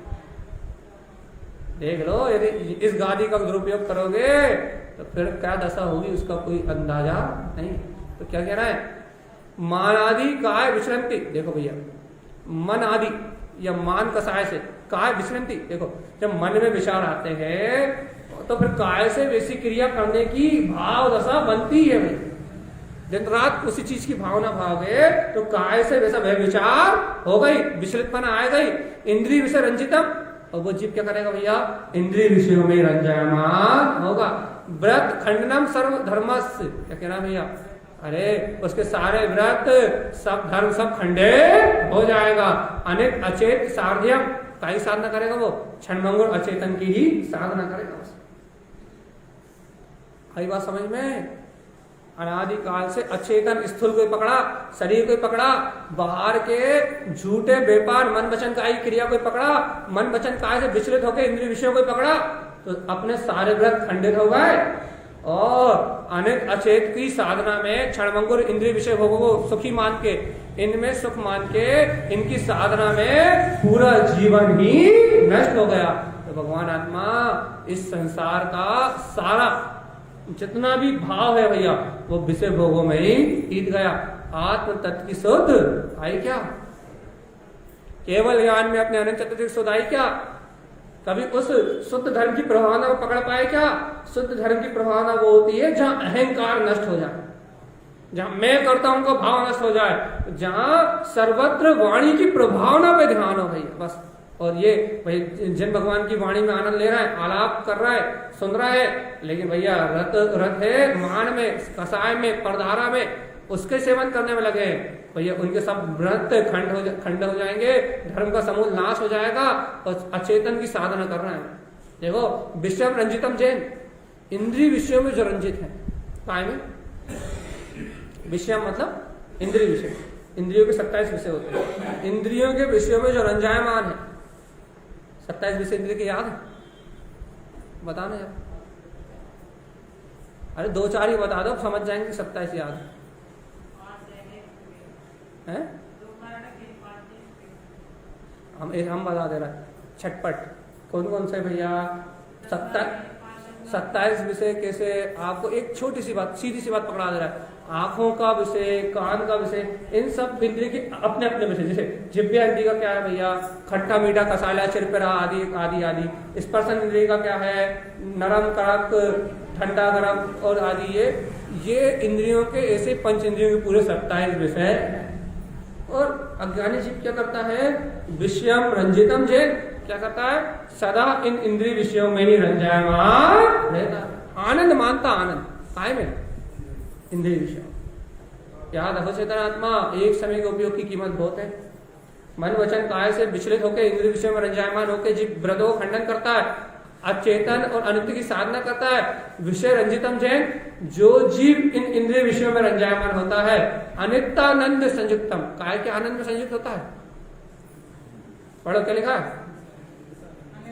देख लो यदि इस गादी का दुरुपयोग करोगे तो फिर क्या दशा होगी उसका कोई अंदाजा नहीं। तो क्या कह रहा है, मान आदि काय विश्रांति। देखो भैया मन आदि या मान कसाय से काय विश्रांति, देखो जब मन में विचार आते हैं तो फिर काय से वैसी क्रिया करने की भाव दशा बनती है भाई। दिन रात उसी चीज की भावना भाओगे तो काय से वैसा भय विचार हो गई, विचलितपना आ गई, इंद्रिय विषय रंजितम, और वो जीव क्या करेगा भैया, इंद्रिय विषयों में रंजायमान होगा। व्रत खंडनम सर्व धर्मस्य, क्या कह रहा भैया, अरे उसके सारे व्रत सब धर्म सब खंडे हो जाएगा। अनेक अचेत साध्यम, काई साधना करेगा वो, क्षणभंगुर अचेतन की ही साधना करेगा। आई बात समझ में? अनादिकाल से अचेतन स्थूल को पकड़ा, शरीर को पकड़ा, बाहर के झूठे व्यापार मन वचन काय क्रिया को पकड़ा, मन वचन काय से विचलित होकर इंद्रिय विषयों को पकड़ा, तो अपने सारे व्रत खंडित हो गए। और अनेक अचेत की साधना में क्षणभंगुर इंद्रिय विषय भोगों को सुखी मान के, इनमें सुख मान के, इनकी साधना में पूरा जीवन ही नष्ट हो गया। तो भगवान आत्मा इस संसार का सारा जितना भी भाव है भैया वो विषय भोगों में ही बीत गया। आत्म तत्व की शुद्ध आई क्या? केवल ज्ञान में अपने अनंत तत्व की शुद्ध आई क्या? कभी उस शुद्ध धर्म की प्रभावना को पकड़ पाए क्या? शुद्ध धर्म की प्रभावना वो होती है जहां अहंकार नष्ट हो जाए, जहां मैं करता हूं का भाव नष्ट हो जाए, जहां सर्वत्र वाणी की प्रभावना पे ध्यान हो भैया बस। और ये भाई जिन भगवान की वाणी में आनंद ले रहा है, आलाप कर रहा है, सुन रहा है, लेकिन भैया रत है मान में, कसाय में, परधारा में, उसके सेवन करने में लगे भैया, उनके सब व्रत खंड हो जाएंगे, धर्म का समूल नाश हो जाएगा, और अचेतन की साधना कर रहे हैं। देखो विषय रंजितम जैन, इंद्रिय विषयों में जो रंजित है, काय में विषय मतलब इंद्रिय विषय, इंद्रियों के 27 विषय होते हैं, इंद्रियों के विषयों में जो रंजायमान है, 27 विषय इंद्रिय के याद है? बताना यार, अरे 2-4 ही बता दो, समझ जाएंगे 27 याद है। हम बता दे रहा है छटपट, कौन कौन से भैया 27 विषय कैसे? आपको एक छोटी सी बात, सीधी सी बात पकड़ा दे रहा है, आंखों का विषय, कान का विषय, इन सब इंद्रिय के अपने अपने विषय। जैसे जिह्वा इंद्रिय का क्या है भैया, खट्टा मीठा कसाला चिरपिरा आदि आदि आदि। स्पर्शन इंद्रिय का क्या है, नरम कड़क ठंडा गरम और आदि। ये इंद्रियों के ऐसे पंच इंद्रियों के पूरे 27 विषय। और अज्ञानी जीव क्या करता है, विषयम रंजितम जैन, क्या करता है, सदा इन इंद्रिय विषयों में ही रंजायमान रहता, आनंद मानता, आनंद काय में, इंद्रिय विषय। याद रखो चेतन आत्मा, एक समय के उपयोग की कीमत बहुत है। मन वचन काय से विचलित होकर इंद्रिय विषय में रंजायमान होकर जीव व्रतों का खंडन करता है, अचेतन और अनित्य की साधना करता है। विषय रंजितम जैन, जो जीव इन इंद्रिय विषयों में रंजायमान होता है, अनित्यानंद संयुक्तम, काय के आनंद में संयुक्त होता है। पढ़ो क्या लिखा है,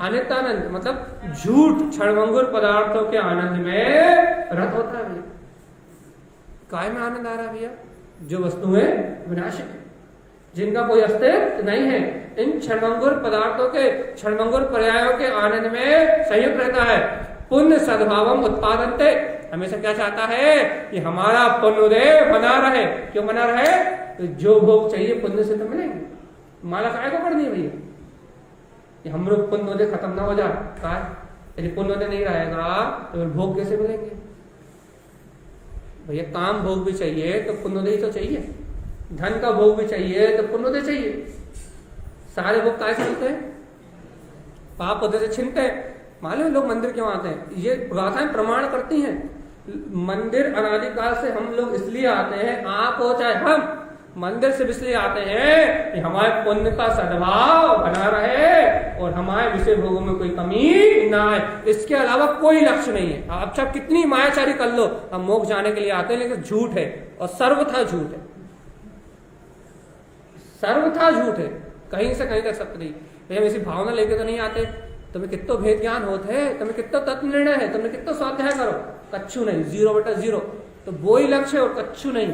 अनित्यानंद मतलब झूठ क्षणभंगुर पदार्थों के आनंद में रत होता है। काय में आनंद आ रहा है भैया, जो वस्तुएं विनाशिक है, जिनका कोई अस्तित्व नहीं है, इन क्षणभंगुर पदार्थों के, क्षणभंगुर पर्यायों के आनंद में संयुक्त रहता है। पुण्य सद्भावम उत्पादनते, हमेशा क्या चाहता है कि हमारा पुण्योदय बना रहे। क्यों बना रहे? तो जो भोग चाहिए पुण्य से तो मिलेंगे। माला काय को पढ़नी है भैया, कि हम लोग पुण्योदय खत्म ना हो जाए। काय यदि पुण्योदय नहीं रहेगा तो फिर भोग कैसे मिलेंगे भैया? काम भोग भी चाहिए तो पुण्योदय तो चाहिए, धन का भोग भी चाहिए तो पुण्योदय चाहिए। सारे भोग काय से मिलते हैं? पाप उदय से छिनते हैं। मालूम लोग मंदिर क्यों आते हैं? ये गाथाएं प्रमाण करती हैं। मंदिर अनादिकाल से हम लोग इसलिए आते हैं, आप हो चाहे हम, मंदिर से इसलिए आते हैं कि हमारे पुण्य का सद्भाव बना रहे और हमारे विषय भोगों में कोई कमी ना आए। इसके अलावा कोई लक्ष्य नहीं है। आप चाहे कितनी मायाचारी कर लो, हम मोक्ष जाने के लिए आते हैं, लेकिन झूठ है और सर्वथा झूठ है, सर्वथा झूठ है, कहीं से कहीं तक सत्य नहीं। भैया हम ऐसी भावना लेके तो नहीं आते, तुम्हें कितो भेद ज्ञान होते है, तुम्हें कितो तत्व निर्णय है, तुमने कितो स्वाध्याय करो, कच्छु नहीं, 0/0। तो वो ही लक्ष्य है और कच्छु नहीं।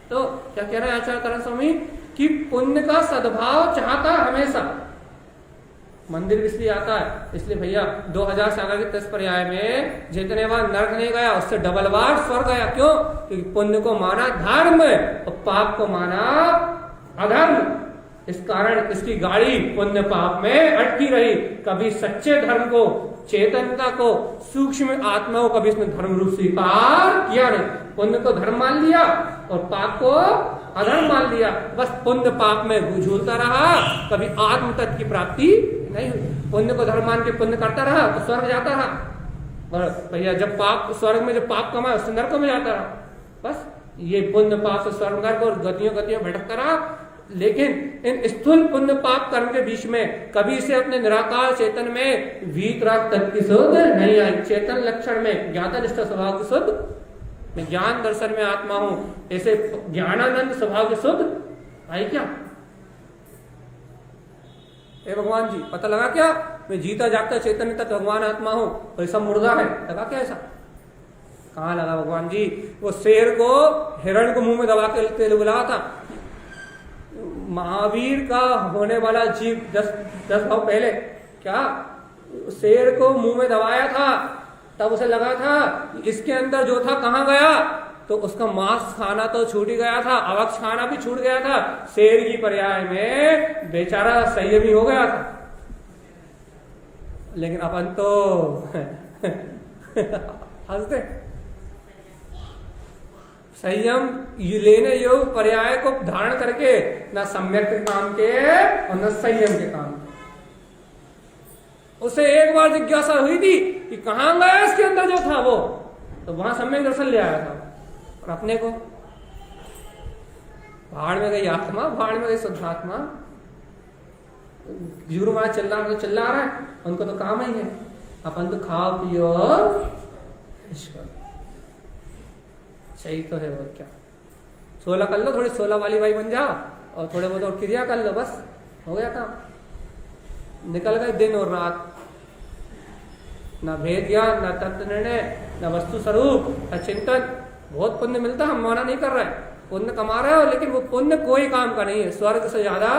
तो क्या कह रहे हैं आचार्य करण स्वामी कि पुण्य का सद्भाव चाहता हमेशा। मंदिर इसलिए आता है, इसलिए भैया 2000 सागर के 10 पर्याय में जितने बार नर्क नहीं गया उससे डबल बार स्वर्ग गया। क्यों? क्योंकि पुण्य को माना धर्म और पाप को माना अधर्म। इस कारण इसकी गाड़ी पुण्य पाप में अटकी रही। कभी सच्चे धर्म को चेतनता को, सूक्ष्म आत्मा को कभी इसने धर्म रूप स्वीकार किया नहीं। पुण्य को धर्म मान लिया और पाप को अधर्म मान लिया, बस पुण्य पाप में झूलता रहा, कभी आत्म तत्व की प्राप्ति नहीं हुई। पुण्य को धर्म मान के पुण्य करता रहा तो स्वर्ग जाता रहा, और भैया जब पाप स्वर्ग में जब पाप कमाया उससे नरक में जाता रहा। बस ये पुण्य पाप से स्वर्ग नरक और गतियों भटकता रहा। लेकिन इन स्थूल पुण्य पाप कर्म के बीच में कभी से अपने निराकार चेतन में वीतराग तत्व की शुद्ध नहीं आई। चेतन लक्षण में ज्ञाता निष्ठा स्वभाव की शुद्ध, मैं ज्ञान दर्शन में आत्मा हूं ऐसे ज्ञानानंद स्वभाव की शुद्ध आई क्या? ए भगवान जी पता लगा क्या? मैं जीता जागता चैतन्य तत्व भगवान आत्मा हूं और ऐसा मुर्दा है, लगा क्या ऐसा? कहां लगा भगवान जी? वो शेर को हिरण को मुंह में दबा के तेल बुला था। महावीर का होने वाला जीव 10 भाव पहले क्या शेर को मुंह में दबाया था, तब उसे लगा था इसके अंदर जो था कहां गया, तो उसका मांस खाना तो छूट ही गया था, अवक्ष खाना भी छूट गया था। शेर की पर्याय में बेचारा संयमी हो गया था। लेकिन अपन तो हंसते। संयम लेने योग पर्याय को धारण करके ना सम्यक के काम के और न संयम के काम के। उसे एक बार जिज्ञासा हुई थी कि कहां गया इसके अंदर जो था वो, तो वहां सम्यक दर्शन ले आया था। और अपने को भाड़ में गई आत्मा, भाड़ में गई शुद्धात्मा। गुरु महाराज चिल्ला रहा है, उनको तो काम ही है। अपन तो खाओ पियो ईश्वर, सही तो है। और क्या 16 कर लो, थोड़ी 16 वाली बाई बन जाओ और थोड़े बहुत और क्रिया कर लो, बस हो गया काम। निकल गए दिन और रात, ना भेद ज्ञान, ना तत्व निर्णय, ना वस्तु स्वरूप, ना चिंतन। बहुत पुण्य मिलता, हम माना नहीं कर रहे, पुण्य कमा रहे हो, लेकिन वो पुण्य कोई काम का नहीं है। स्वर्ग से ज्यादा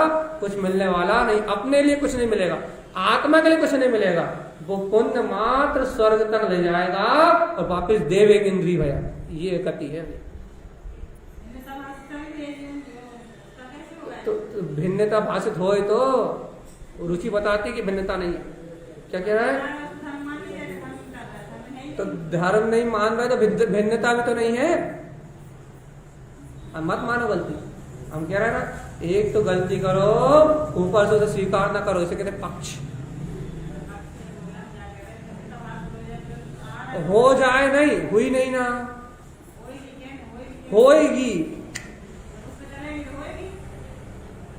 कुछ मिलने वाला नहीं, अपने लिए कुछ नहीं मिलेगा, आत्मा के लिए कुछ नहीं मिलेगा। वो पुण्य मात्र स्वर्ग तक ले जाएगा और वापिस देव एक इंद्री भया, ये गति है। तो भिन्नता भाषित हो तो रुचि बताती कि भिन्नता नहीं है। क्या कह रहा है? तो धर्म नहीं मान रहे तो भिन्नता भी तो नहीं है। मत मानो गलती। हम कह रहे हैं ना, एक तो गलती करो ऊपर से तो स्वीकार ना करो, इसे कहते पक्ष। हो जाए नहीं, हुई नहीं ना, होएगी।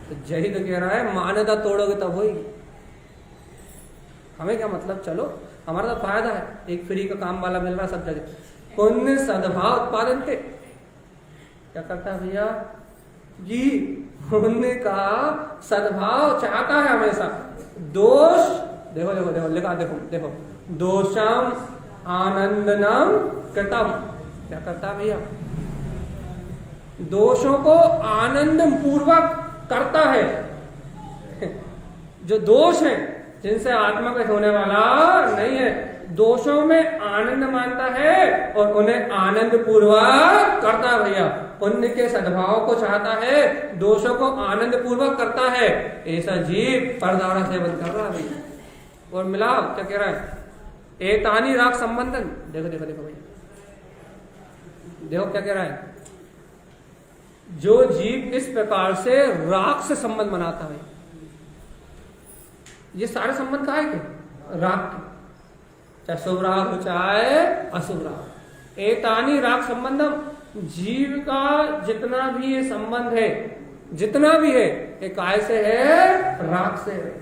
तो यही तो कह रहा है, मान्यता तोड़ोगे तब होएगी। हमें क्या मतलब, चलो हमारा तो फायदा है, एक फ्री का काम वाला मिल रहा सब जगह। पुण्य सद्भाव उत्पादन थे, क्या करता है भैया जी? पुण्य का सद्भाव चाहता है हमेशा। दोष देखो देखो देखो लिखा, देखो देखो, दोषम आनंदनम कृतम। क्या करता है भैया? दोषों को आनंद पूर्वक करता है। जो दोष है जिनसे आत्मा का होने वाला नहीं है, दोषों में आनंद मानता है और उन्हें आनंद पूर्वक करता है भैया। पुण्य के सद्भाव को चाहता है, दोषों को आनंद पूर्वक करता है। ऐसा जीव परदारा सेवन कर रहा है भैया। और मिलाओ क्या कह रहा है? एतानी राग संबंधन। देखो देखो देखो भैया, देखो क्या कह रहा है? जो जीव इस प्रकार से राग से संबंध बनाता है, ये सारे संबंध का है क्या? राग के, चाहे शुभ राग हो चाहे अशुभ राग। एतानी राग संबंधम, जीव का जितना भी ये संबंध है, जितना भी है, ये काय से है? राग से है।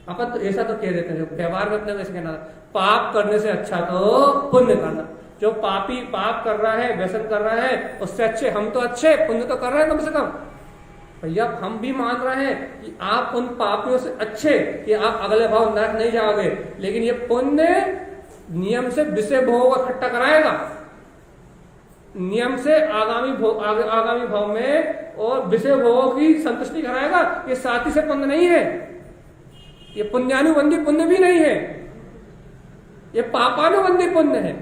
अपन तो ऐसा तो कह देते हैं व्यवहार में अपने वैसे कहना, पाप करने से अच्छा तो पुण्य करना। जो पापी पाप कर रहा है, व्यसन कर रहा है, उससे अच्छे हम तो अच्छे पुण्य तो कर रहे हैं कम से कम। भैया हम भी मान रहे हैं कि आप उन पापियों से अच्छे, कि आप अगले भाव नरक नहीं जाओगे, लेकिन ये पुण्य नियम से विषय भोगों को इकट्ठा कराएगा, नियम से आगामी भाव में और विषय भोगों की संतुष्टि कराएगा। ये साथी से पुण्य नहीं है, ये पुण्यानुबंधी पुण्य भी नहीं है, ये पापानुबंधी पुण्य है।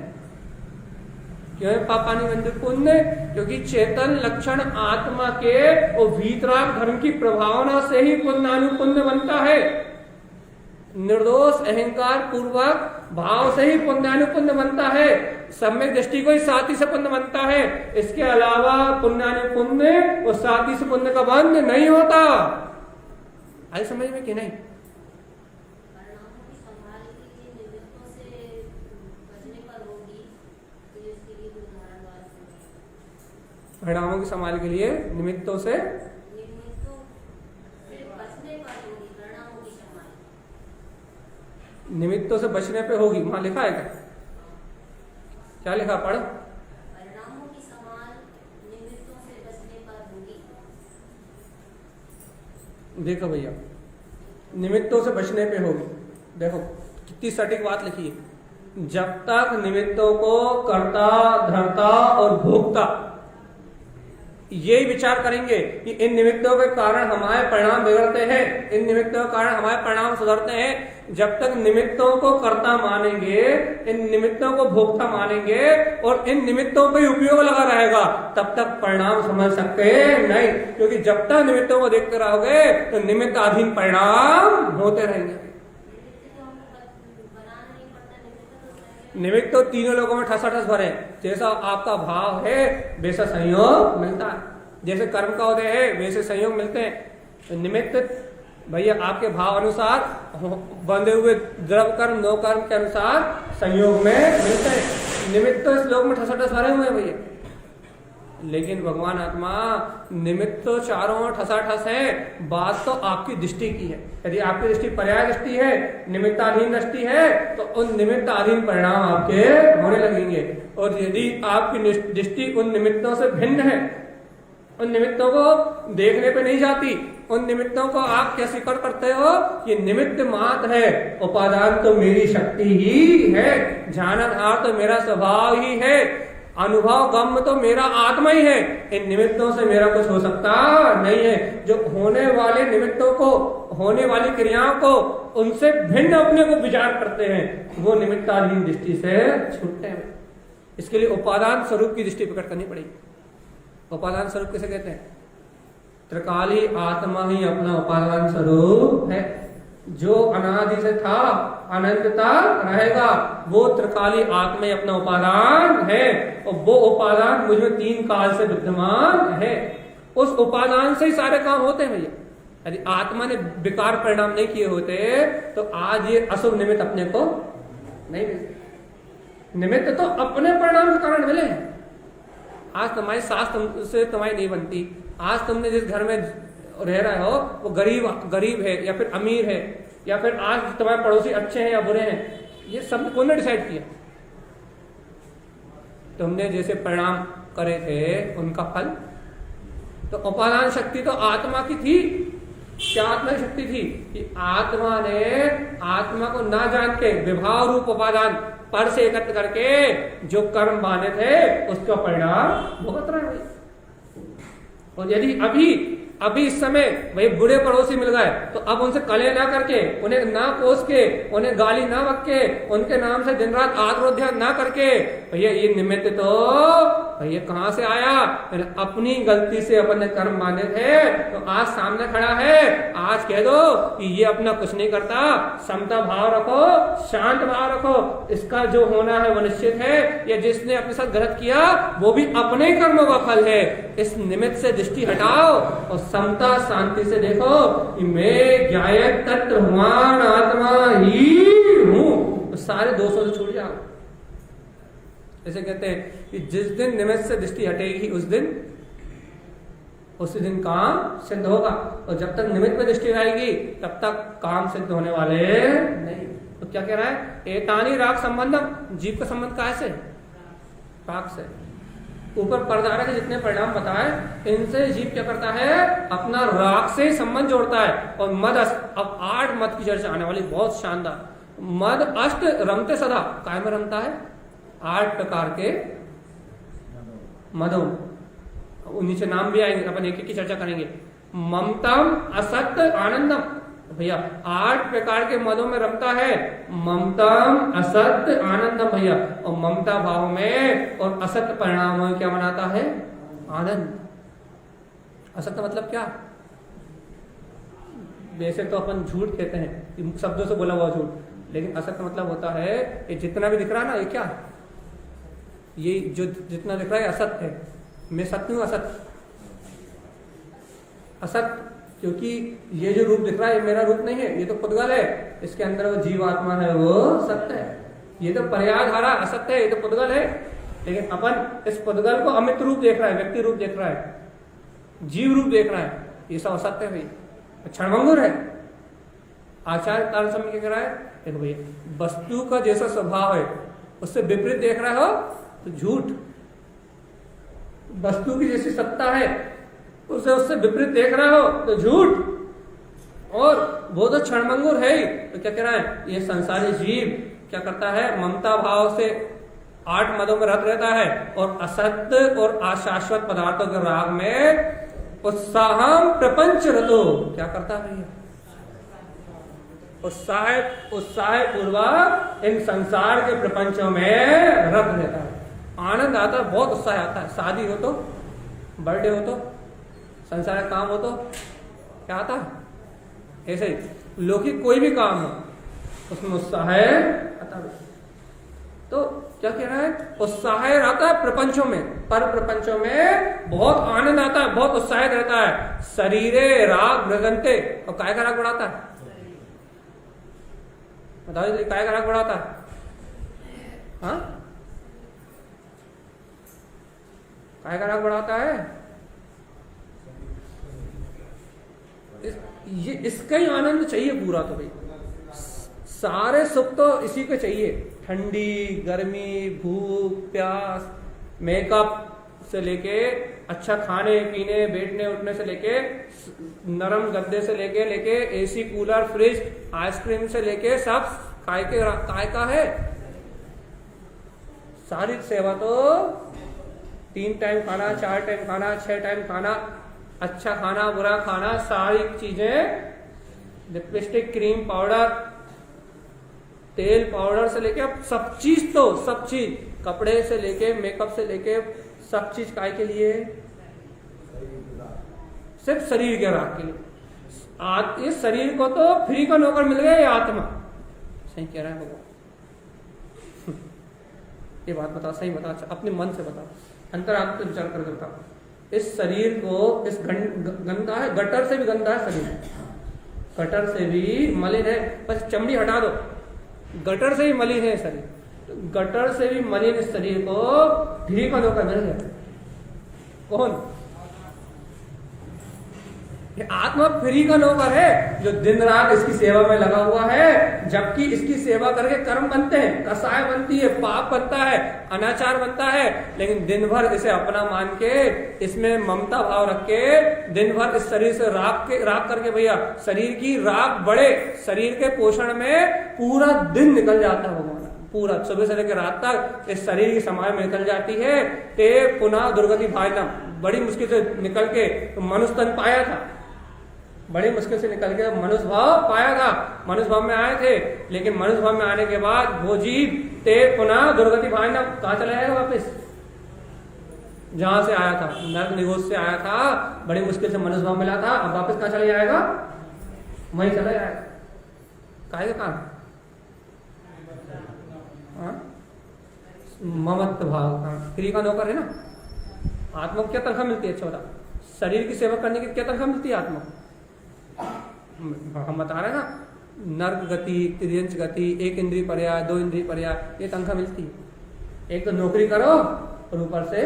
क्यों है पापानुबंधी पुण्य? क्योंकि चेतन लक्षण आत्मा के और भीतराग धर्म की प्रभावना से ही पुण्यानुपुण्य बनता है। निर्दोष अहंकार पूर्वक भाव से ही पुण्यानुपुण्य बनता है। सम्यक दृष्टि को ही साथी से पुण्य बनता है। इसके अलावा पुण्यानुपुण्य और साथी से पुण्य का बंध नहीं होता। आई समझ में कि नहीं? परिणामों की संभाल के लिए निमित्तों से निमित्तों से बचने पे होगी। वहां लिखा है क्या लिखा? पढ़। परिणामों की संभाल निमित्तों से बचने पर होगी। देखो भैया, निमित्तों से बचने पे होगी। देखो कितनी सटीक बात लिखी है। जब तक निमित्तों को कर्ता, धर्ता और भोक्ता यही विचार करेंगे कि इन निमित्तों के कारण हमारे परिणाम बिगड़ते हैं, इन निमित्तों के कारण हमारे परिणाम सुधरते हैं, जब तक निमित्तों को कर्ता मानेंगे, इन निमित्तों को भोक्ता मानेंगे और इन निमित्तों का उपयोग लगा रहेगा, तब तक परिणाम समझ सकते नहीं। क्योंकि जब तक निमित्तों को देखते रहोगे तो निमित्त अधीन परिणाम होते रहेंगे। निमित्त तो तीनों लोगों में ठसाठस भरे। जैसा आपका भाव है वैसा संयोग मिलता है, जैसे कर्म का उदय है वैसे संयोग मिलते हैं। तो निमित्त भैया आपके भाव अनुसार बंधे हुए द्रव कर्म, नो कर्म के अनुसार संयोग में मिलते हैं। निमित्त तो इस लोक में ठसाठस भरे हुए हैं भैया, लेकिन भगवान आत्मा निमित्त तो चारों ओर ठसाठस है। बात तो आपकी दृष्टि की है। यदि आपकी दृष्टि पर्याय दृष्टि है, निमित्ताधीन दृष्टि है, तो उन निमित्ताधीन परिणाम आपके होने लगेंगे। और यदि आपकी दृष्टि उन निमित्तों से भिन्न है, उन निमित्तों को देखने पे नहीं जाती, उन निमित्तों को आप क्या स्वीकार करते हो? ये निमित्त मात्र है, उपादान तो मेरी शक्ति ही है, जाननहार तो मेरा स्वभाव ही है, अनुभव गम्य तो मेरा आत्मा ही है। इन निमित्तों से मेरा कुछ हो सकता नहीं है। जो होने वाले निमित्तों को, होने वाली क्रियाओं को उनसे भिन्न अपने को विचार करते हैं, वो निमित्ताधीन दृष्टि से छूटते हैं। इसके लिए उपादान स्वरूप की दृष्टि प्रकट करनी पड़ेगी। उपादान स्वरूप किसे कहते हैं? त्रिकाली आत्मा ही अपना उपादान स्वरूप है। जो अनादि से था, अनंतता रहेगा, वो त्रिकाली आत्मा ही अपना उपादान है। और वो उपादान मुझ में 3 काल से विद्यमान है। उस उपादान से ही सारे काम होते हैं भैया। यदि आत्मा ने विकार परिणाम नहीं किए होते तो आज ये अशुभ निमित्त अपने को नहीं मिलते। निमित्त तो अपने परिणाम के कारण मिले। आज तुम्हारी सास तुमसे तुम्हारी नहीं बनती, आज तुमने जिस घर में रह रहे हो वो गरीब है या फिर अमीर है, या फिर आज तुम्हारे पड़ोसी अच्छे हैं या बुरे हैं, ये सब कौन ने डिसाइड किया? तुमने जैसे परिणाम करे थे उनका फल। तो उपादान शक्ति तो आत्मा की थी। क्या आत्मा की शक्ति थी? कि आत्मा ने आत्मा को ना जान के विभाव रूप उपादान पर से एकत्र करके जो कर्म बांधे थे उसका परिणाम भुगत रहे। और यदि अभी इस समय वही बुरे पड़ोसी मिल गए तो अब उनसे कले ना करके, उन्हें ना कोस के, उन्हें गाली ना बक के, उनके नाम से दिन रात आत्मोध्याय ना करके, भैया ये निमित्त तो भैया कहां से आया? अपनी गलती से अपने कर्म बांधे थे तो आज सामने खड़ा है। आज कह दो कि ये अपना कुछ नहीं करता, समता भाव रखो, शांत भाव रखो, इसका जो होना है वो निश्चित है। या जिसने अपने साथ गलत किया वो भी अपने कर्मों का फल है। इस निमित्त से दृष्टि हटाओ और समता शांति से देखो कि मैं ज्ञायक तत्व भगवान आत्मा ही हूं। तो सारे दोषों से छूट जाओ। ऐसे कहते हैं कि जिस दिन निमित्त से दृष्टि हटेगी उसी दिन काम सिद्ध होगा। और जब तक निमित्त में दृष्टि रहेगी तब तक काम सिद्ध होने वाले नहीं। तो क्या कह रहा है? एतानी राग संबंधम, जीव का संबंध कहाँ से? राग से। ऊपर परदारा के जितने परिणाम बताए इनसे जीव क्या करता है? अपना राग से संबंध जोड़ता है। और मद, अब 8 मद की चर्चा आने वाली, बहुत शानदार। मद अष्ट रमते सदा, काय में रमता है? 8 प्रकार के मदों। नीचे नाम भी आएंगे, अपन एक की चर्चा करेंगे। ममतम, असत्य, आनंदम। भैया 8 प्रकार के मदों में रमता है। ममतम, असत्य, आनंदम भैया। और ममता भाव में और असत्य परिणामों में क्या बनाता है? आनंद। असत्य मतलब क्या? वैसे तो अपन झूठ कहते हैं, शब्दों से बोला हुआ झूठ, लेकिन असत्य मतलब होता है ये जितना भी दिख रहा है ना, ये क्या है, ये जो जितना दिख रहा है असत्य है। मैं सत्य हूं, असत्य असत्य, क्योंकि ये जो रूप दिख रहा है ये मेरा रूप नहीं है, ये तो पुद्गल है, इसके अंदर वो जीवात्मा है, वो सत्य है। ये तो पर्यायधारा असत्य है, ये तो पुद्गल है, लेकिन अपन इस पुद्गल को अमित रूप देख रहा है, व्यक्ति रूप देख रहा है, जीव रूप देख रहा है, ये सब असत्य है भैया, क्षणभंगुर है। आचार्य कारण समय क्या कह रहा है, देखो भैया वस्तु का जैसा स्वभाव है उससे विपरीत देख रहा हो तो झूठ, वस्तु की जैसी सत्ता है उसे उससे विपरीत देख रहा हो तो झूठ, और वो तो क्षणभंगुर है ही। तो क्या कह रहा है, ये संसारी जीव क्या करता है, ममता भाव से 8 मदों में रत रहता है और असत्य और अशाश्वत पदार्थों के राग में उत्साहम प्रपंच रतो, क्या करता है भैया, उत्साह पूर्वक इन संसार के प्रपंचों में रत रहता है। आनंद आता है, बहुत उत्साह आता है, शादी हो तो, बर्थडे हो तो, संसार का काम हो तो क्या आता है, ऐसे ही लौकिक कोई भी काम हो उसमें उत्साह आता है। तो क्या कह रहा है, उत्साह आता है प्रपंचों में, पर प्रपंचों में बहुत आनंद आता है, बहुत उत्साहित रहता है। शरीरे राग मृगंते, और काय का राग बढ़ाता है, बताओ काय का राग बढ़ाता है, हाँ काय का राग बढ़ाता है, ये इसका ही आनंद चाहिए पूरा। तो भाई सारे सुख तो इसी को चाहिए, ठंडी गर्मी, भूख प्यास, मेकअप से लेके अच्छा खाने पीने बैठने उठने से लेके नरम गद्दे से लेके एसी कूलर फ्रिज आइसक्रीम से लेके सब काय का है। सारी सेवा तो 3 टाइम खाना, 4 टाइम खाना, 6 टाइम खाना, अच्छा खाना बुरा खाना, सारी चीजें, लिपस्टिक क्रीम पाउडर तेल पाउडर से लेके सब चीज, तो सब चीज कपड़े से लेके मेकअप से लेके सब चीज काय के लिए, सिर्फ शरीर के राग के लिए। इस शरीर को तो फ्री का नौकर मिल गया, ये आत्मा, सही कह रहा है भगवान। ये बात बताओ, सही बताओ, अपने मन से बताओ, अंतरात्मा से विचार करके बताओ। इस शरीर को, इस गंदा है, गटर से भी गंदा है शरीर, गटर से भी मलिन है, बस चमड़ी हटा दो, गटर से ही मलिन है शरीर, तो गटर से भी मलिन इस शरीर को फ्री का नौकर मिल गया, कौन, ये आत्मा फ्री का नौकर है जो दिन रात इसकी सेवा में लगा हुआ है। जबकि इसकी सेवा करके कर्म बनते हैं, कसाय बनती है, पाप बनता है, अनाचार बनता है, लेकिन दिन भर इसे अपना मान के, इसमें ममता भाव रख के दिन भर इस शरीर से राग करके भैया शरीर की राग बढ़े, शरीर के पोषण में पूरा दिन निकल जाता है भगवान, पूरा सुबह से लेकर रात तक इस शरीर की समय में निकल जाती है। ते पुनः दुर्गति भाजनम, बड़ी मुश्किल से निकल के मनुष्य तन पाया था, बड़ी मुश्किल से निकल के मनुष्य भाव पाया था, मनुष्य भाव में आए थे, लेकिन मनुष्य भाव में आने के बाद वो जीव ते पुनः दुर्गति भाजनम, कहाँ चला जाएगा वापिस, जहां से आया था, नर्क निगोज से आया था, बड़ी मुश्किल से मनुष्य भाव मिला था, अब वापस कहाँ चला जाएगा, वहीं चला जाएगा। काहे का काम, ममत्व भाव का, फ्री का नौकर है ना। आत्मा को क्या तनख्वाह मिलती है, अच्छा बता, शरीर की सेवा करने की क्या तनख्वाह मिलती है आत्मा, हम बता रहे हैं ना, नर्क गति, तिर्यंच गति, 1 इंद्रिय पर्याय, 2 इंद्रिय पर्याय, ये तनख्वाह मिलती है। एक तो नौकरी करो और ऊपर से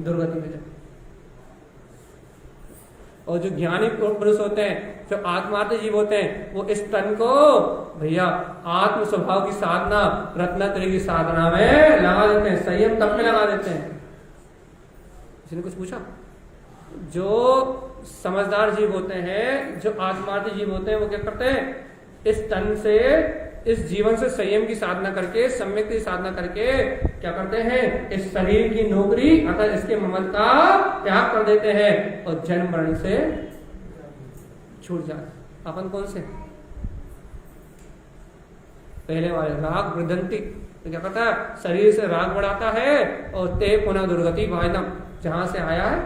दुर्गति में जाओ। और जो ज्ञानी पुरुष होते हैं, जो आत्मार्थ जीव होते हैं, वो इस तन को भैया आत्म स्वभाव की साधना, रत्नत्रय की साधना में लगा देते हैं, संयम तप में लगा देते हैं। किसी ने कुछ पूछा, जो समझदार जीव होते हैं, जो आत्मार्थी जीव होते हैं, वो क्या करते हैं, इस तन से, इस जीवन से संयम की साधना करके, सम्यक की साधना करके क्या करते हैं, इस शरीर की नौकरी अर्थात इसके ममता त्याग कर देते हैं और जन्म मरण से छूट जाते। अपन कौन से, पहले वाले राग वृद्धंती, तो क्या करता है, शरीर से राग बढ़ाता है और ते पुनः दुर्गति भाजनम, जहां से आया है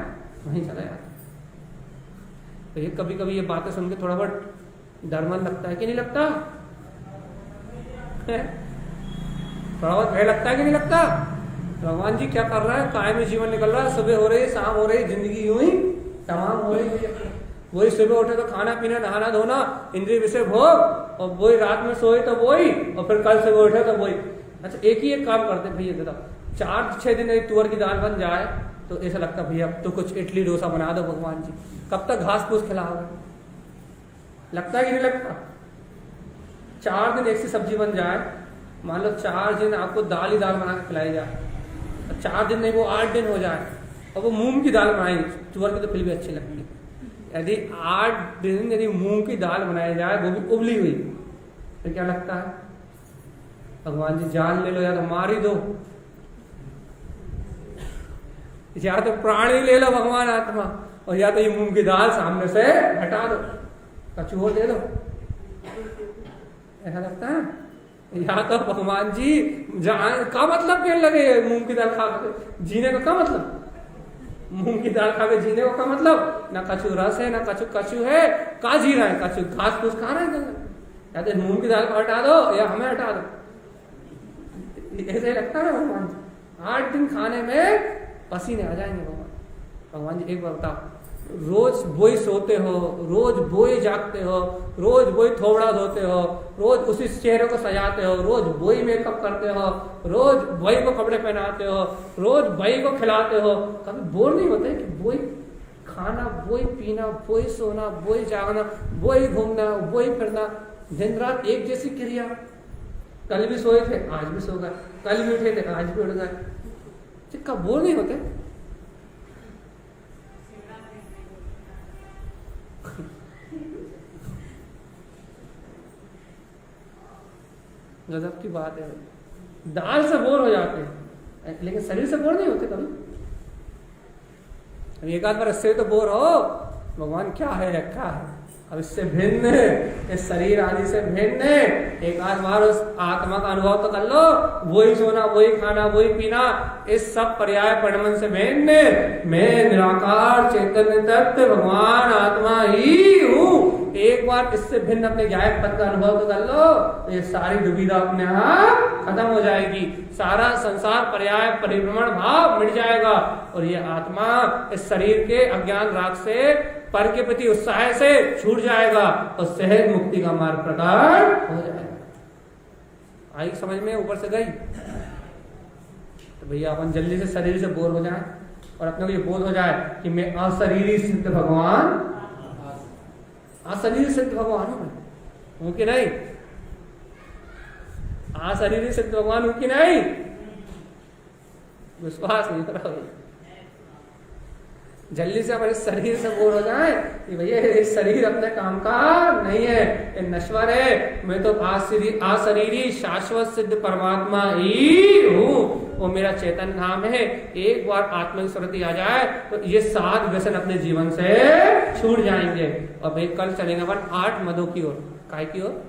वहीं चला जाता है। तो ये कभी कभी ये बातें सुन के थोड़ा बहुत डर मन लगता है कि नहीं लगता? थोड़ा बहुत भय लगता है कि नहीं लगता? भगवान जी क्या कर रहा है, काय में जीवन निकल रहा है, सुबह हो रही, शाम हो रही, जिंदगी यूं ही तमाम हो रही है। वही सुबह उठे तो खाना पीना, नहाना धोना, इंद्रिय विषय भोग, और वही रात में सोए तो वही, और फिर कल सुबह उठे तो वही। अच्छा, एक ही एक काम करते भैया, देता 4-6 दिन यदि तुअर की दाल बन जाए तो ऐसा लगता भैया अब तो कुछ इडली डोसा बना दो भगवान जी, कब तक घास फूस खिलाओगे? लगता है कि नहीं लगता? 4 दिन एक सी सब्जी बन जाए, मान लो 4 दिन आपको दाल ही दाल बना के खिलाई जाए, 4 दिन नहीं वो 8 दिन हो जाए, और वो मूंग की दाल बनाई, तुअर की तो फिर भी अच्छी लगती है। यदि 8 दिन यदि मूंग की दाल बनाई जाए, वो भी उबली हुई, तो क्या लगता है? भगवान जी जान ले लो, या तो मार ही दो, या तो प्राण ही ले लो भगवान आत्मा, और या तो ये मूंग की दाल सामने से हटा दो, कचू दे दो। ऐसा लगता है? या तो भगवान जी जान का मतलब क्या लगे मूंग की दाल खा के जीने का क्या मतलब? मूंग की दाल खा के जीने का क्या मतलब? ना कचू रस है, ना कचू है, का जी रहा है? कचू घास फूस खा रहे हैं। या तो मूंग की दाल को हटा दो, या हमें हटा दो। ऐसे ही लगता है भगवान जी 8 दिन खाने में पसीने आ जाएंगे भगवान। भगवान जी एक बार बताओ, रोज वही सोते हो, रोज वही जागते हो, रोज वही थोबड़ा धोते हो, रोज उसी चेहरे को सजाते हो, रोज वही मेकअप करते हो, रोज वही को कपड़े पहनाते हो, रोज वही को खिलाते हो, कभी बोर नहीं होते कि वही खाना, वही पीना, वही सोना, वही जागना, वही घूमना, वही फिरना, दिन रात एक जैसी क्रिया। कल भी सोए थे, आज भी सो गए, कल भी उठे थे, आज भी उठ गए, कब बोर नहीं होते? गजब की बात है। दाल से बोर हो जाते हैं, लेकिन शरीर से बोर नहीं होते कभी। एक आध बार इससे तो बोर हो, भगवान क्या है, क्या है, अब इससे भिन्न, इस शरीर आदि से भिन्न, एक आध बार उस आत्मा का अनुभव तो कर लो, वही सोना, वही खाना, वही पीना, इस सब पर्याय परिणमन से भिन्न मैं निराकार चैतन्य तत्व भगवान आत्मा ही हूँ। एक बार इससे भिन्न अपने ज्ञायक पद का अनुभव तो कर लो, तो ये सारी दुविधा अपने आप खत्म हो जाएगी, सारा संसार पर्याय परिभ्रमण भाव मिट जाएगा, और ये आत्मा इस शरीर के अज्ञान राग से, पर के प्रति उत्साह से छूट जाएगा, और सहज मुक्ति का मार्ग प्रकट हो जाएगा। आई समझ में? ऊपर से गई? तो भैया अपन जल्दी से शरीर से बोर हो जाए, और अपने को ये बोध हो जाए कि मैं अशरीरी सिद्ध भगवान, अशरीरी सिद्ध भगवान हूं कि नहीं? अशरीरी सिद्ध भगवान हूं कि नहीं? विश्वास नहीं करो। जल्दी से हमारे शरीर से बोर हो जाए कि भैया ये शरीर अपने काम का नहीं है, ये नश्वर है, मैं तो अशरीरी शाश्वत सिद्ध परमात्मा ही हूँ, वो मेरा चेतन धाम है। एक बार आत्मा की स्मृति आ जाए तो ये 7 व्यसन अपने जीवन से छूट जाएंगे। और भाई कल चलेंगे अपन 8 मदों की ओर। काय की ओर?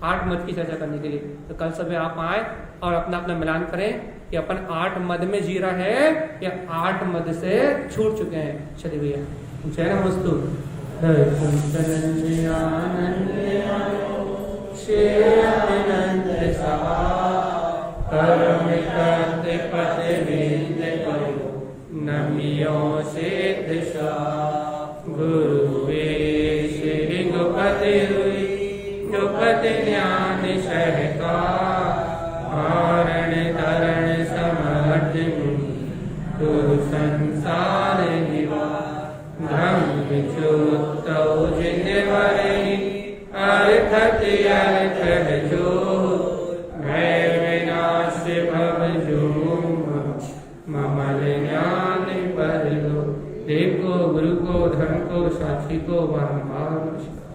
8 मद की चर्चा करने के लिए। तो कल सुबह आप आए और अपना अपना मिलान करें कि अपन 8 मद में जी रहा है या 8 मद से छूट चुके हैं। चलिए भैया, जय नमस्तु। गुरुवे श्री गुपति गुपति ज्ञान सहका हरण तरण समर्थ गुरु संसार निवा भ्रम विचुतौ जिनवरि अर्थत अर्थ जो भय विनाश भव जो ममल ज्ञान पर लो। देव को, गुरु को, धर्म को, साक्षी को बारंबार नमस्कार।